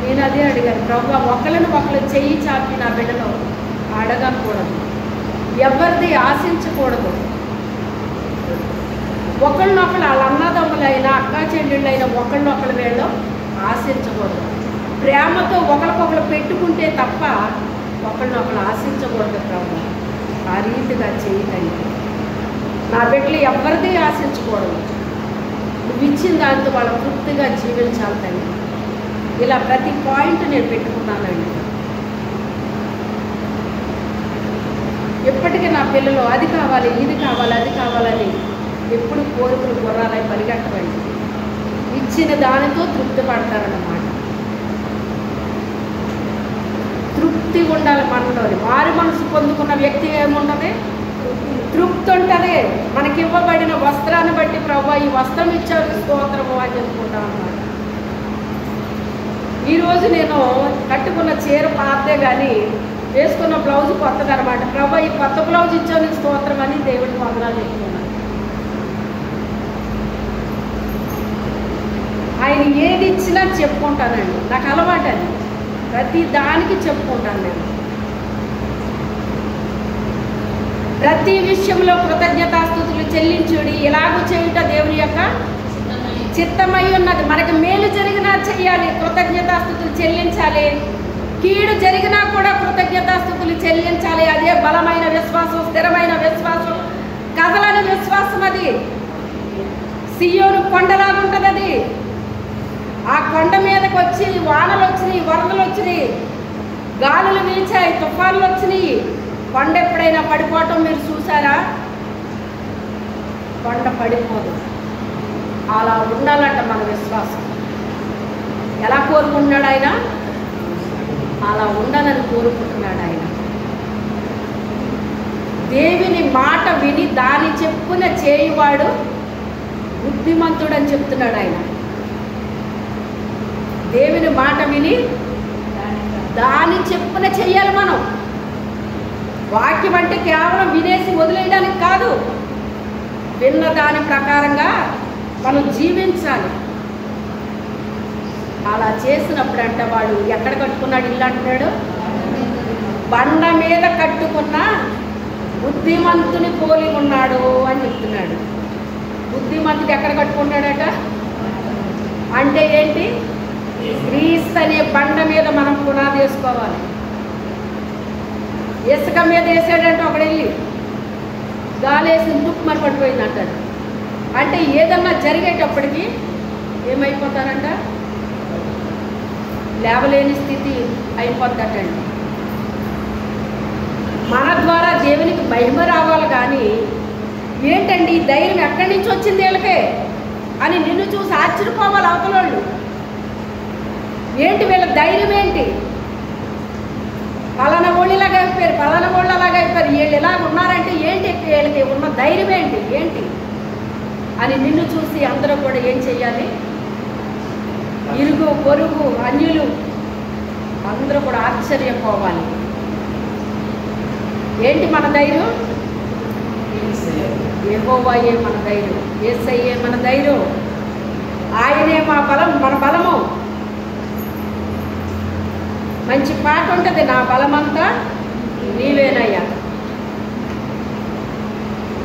నేను అదే అడిగాను, ప్రభు ఒకరు చెయ్యి చాపి నా బిడ్డలో అడగకూడదు, ఎవరిది ఆశించకూడదు. ఒకళ్ళనొకళ్ళు వాళ్ళ అన్నదమ్ములైనా అక్కా చెల్లెళ్ళైనా ఒకళ్ళనొకళ్ళు వీళ్ళు ఆశించకూడదు. ప్రేమతో ఒకరికొకరు పెట్టుకుంటే తప్ప ఒకళ్ళనొకళ్ళు ఆశించకూడదు ప్రభు. ఆ రీతిగా చేయకండి. నా బిడ్డలు ఎవరిది ఆశించకూడదు. నువ్వు ఇచ్చిన దాంతో వాళ్ళ తృప్తిగా జీవించాలి తండ్రి. ఇలా ప్రతి పాయింట్ నేను పెట్టుకున్నానండి. ఎప్పటికీ నా పిల్లలు అది కావాలి, ఇది కావాలి, అది కావాలని ఎప్పుడు కోరికలు గుర్రాలై పరిగెట్టకండి. ఇచ్చిన దానితో తృప్తి పడతారన్నమాట. తృప్తి ఉండాలి మనలోని. మారు మనసు పొందుకున్న వ్యక్తి ఏముంటుంది? తృప్తి ఉంటుంది. మనకి ఇవ్వబడిన వస్త్రాన్ని బట్టి ప్రభు ఈ వస్త్రం ఇచ్చారు స్తోత్రము అని చెప్పుకుంటాం అన్నమాట. ఈరోజు నేను కట్టుకున్న చీర పాతే కానీ వేసుకున్న బ్లౌజ్ కొత్తది అనమాట. ప్రభు ఈ కొత్త బ్లౌజ్ ఇచ్చాను స్తోత్రం అని దేవుడికి వందనాలు చెప్పుకున్నాను. ఆయన ఏది ఇచ్చినా చెప్పుకుంటానండి. నాకు అలవాటు అది. ప్రతి దానికి చెప్పుకుంటాను నేను. ప్రతి విషయంలో కృతజ్ఞతాస్తుతులు చెల్లించుడి. ఎలాగో చేయుట దేవుని యొక్క చిత్తమై ఉన్నది. మనకి మేలు జరిగినా చెయ్యాలి, కృతజ్ఞతాస్తుతులు చెల్లించాలి. కీడు జరిగినా కూడా కృతజ్ఞతాస్తుతులు చెల్లించాలి. అదే బలమైన విశ్వాసం, స్థిరమైన విశ్వాసం, కదలని విశ్వాసం. అది సియోను కొండలాగా ఉంటుంది. అది ఆ కొండ మీదకి వచ్చి వానలు వచ్చినాయి, వరదలు వచ్చినాయి, గాలులు వీచాయి, తుఫాన్లు వచ్చినాయి. కొండ ఎప్పుడైనా పడిపోవటం మీరు చూసారా? కొండ పడిపోదు. అలా ఉండాలంట మన విశ్వాసం. ఎలా కోరుకుంటున్నాడు ఆయన? అలా ఉండాలని కోరుకుంటున్నాడు ఆయన. దేవుని మాట విని దాని చెప్పున చేయువాడు బుద్ధిమంతుడు అని చెప్తున్నాడు ఆయన. దేవుని మాట విని దాని చెప్పున చెయ్యాలి మనం. వాక్యం అంటే కేవలం వినేసి వదిలేయడానికి కాదు, విన్న దాని ప్రకారంగా మనం జీవించాలి. అలా చేసినప్పుడు అంటే వాడు ఎక్కడ కట్టుకున్నాడు ఇల్లు అంటున్నాడు? బండ మీద కట్టుకున్న బుద్ధిమంతుని పోలి ఉన్నాడు అని చెప్తున్నాడు. బుద్ధిమంతుడు ఎక్కడ కట్టుకున్నాడట అంటే ఏంటి? క్రీస్తు అనే బండ మీద మనం పునాది వేసుకోవాలి. ఇసుక మీద వేసాడంటే ఒకడు వెళ్ళి గాలి వేసి తుక్కుమని పడిపోయింది అంటాడు. అంటే ఏదన్నా జరిగేటప్పటికి ఏమైపోతారంట? లేవలేని స్థితి అయిపోద్దటండి. మన ద్వారా దేవునికి మహిమ రావాలి. కానీ ఏంటండి ఈ ధైర్యం ఎక్కడి నుంచి వచ్చింది వీళ్ళకే అని నిన్ను చూసి ఆశ్చర్యపోవాలి అవతలోళ్ళు. ఏంటి వీళ్ళ ధైర్యం ఏంటి? పలానా వాళ్ళు ఇలాగ అయిపోయారు, పలానా వాళ్ళు అలాగ అయిపోయారు, వీళ్ళు ఇలాగ ఉన్నారంటే ఏంటి? వీళ్ళకి ఉన్న ధైర్యం ఏంటి ఏంటి అని నిన్ను చూసి అందరూ కూడా ఏం చెయ్యాలి? ఇరుగు పొరుగు అన్యులు అందరూ కూడా ఆశ్చర్యపోవాలి. ఏంటి మన ధైర్యం? యెహోవాయే మన ధైర్యం, యేసయ్యే మన ధైర్యం, ఆయనే మా బలం, మన బలము. మంచి పాట ఉంటుంది, నా బలమంతా నీవేనయ్యా,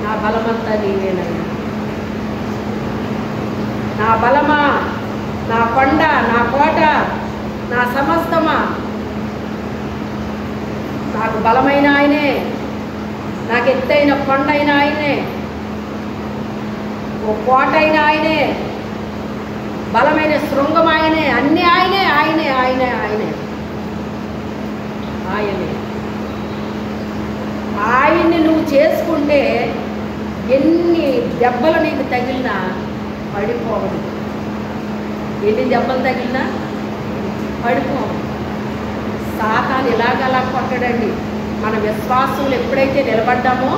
నా బలమంతా నీవేనయ్యా, నా బలమా, నా కొండ, నా కోట, నా సమస్తమా, నాకు బలమైన ఆయనే, నాకు ఎత్తైన కొండ అయిన ఆయనే, ఓ కోట అయిన ఆయనే, బలమైన శృంగం ఆయనే, అన్నీ ఆయనే ఆయనే ఆయనే ఆయనే ఆయనే. ఆయన్ని నువ్వు చేసుకుంటే ఎన్ని దెబ్బలు నీకు తగిలినా పడిపోవదు. ఎన్ని దెబ్బలు తగిలినా పడిపోవదు. సాతాను ఇలాగలా కొట్టడండి. మన విశ్వాసంలో ఎప్పుడైతే నిలబడ్డామో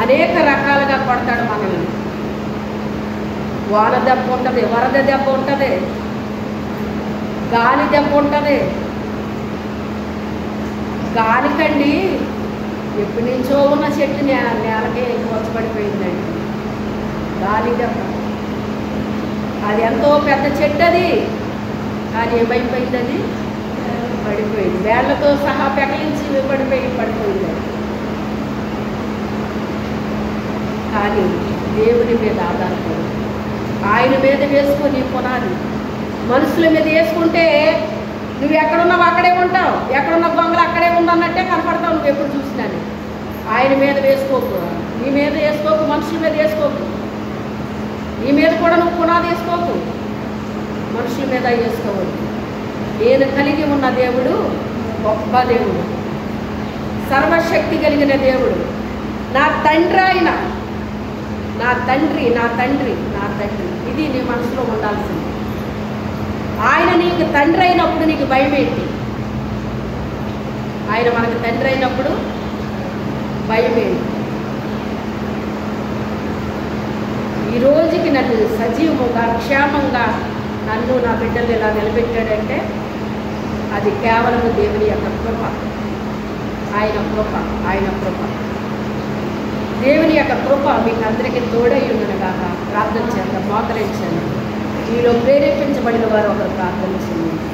అనేక రకాలుగా కొడతాడు మనల్ని. వాన దెబ్బ ఉంటుంది, వరద దెబ్బ ఉంటుంది, గాలి దెబ్బ ఉంటుంది. గాలికండి ఎప్పటి నుంచో ఉన్న చెట్టు నేలకే వచ్చబడిపోయిందండి. గాలి దెబ్బ. అది ఎంతో పెద్ద చెట్టు అది, కానీ ఏమైపోయింది? అది పడిపోయింది. వేళ్లతో సహా పెకలించి పడిపోయింది. కానీ దేవుని మీద ఆధారపడు. ఆయన మీద వేసుకొని పునాది. మనుషుల మీద వేసుకుంటే నువ్వు ఎక్కడున్నావు అక్కడే ఉంటావు, ఎక్కడున్న దొంగలు అక్కడే ఉండన్నట్టే కనపడతావు నువ్వు ఎప్పుడు చూసినాను. ఆయన మీద వేసుకోకు, నీ మీద వేసుకోకు, మనుషుల మీద వేసుకోకు. నీ మీద కూడా నువ్వు పునాది వేసుకోకు, మనుషుల మీద వేసుకోవద్దు. నేను కలిగి ఉన్న దేవుడు గొప్ప దేవుడు, సర్వశక్తి కలిగిన దేవుడు, నా తండ్రి ఆయన, నా తండ్రి నా తండ్రి నా తండ్రి. ఇది నీ మనసులో ఉండాల్సింది. ఆయన నీకు తండ్రి అయినప్పుడు నీకు భయం ఏంటి? ఆయన మనకు తండ్రి అయినప్పుడు భయం ఏంటి? ఈ రోజుకి నన్ను సజీవముగా క్షేమంగా నన్ను నా బిడ్డలు ఇలా నిలబెట్టాడంటే అది కేవలం దేవుని యొక్క కృప, ఆయన కృప, ఆయన కృప. దేవుని యొక్క కృప మీకు అందరికీ తోడై ఉండునుగాక. ప్రార్థన చేద్దాం, మోకరించండి. మీలో ప్రేరేపించబడిన వారు ఒకరు ప్రార్థన చేయండి.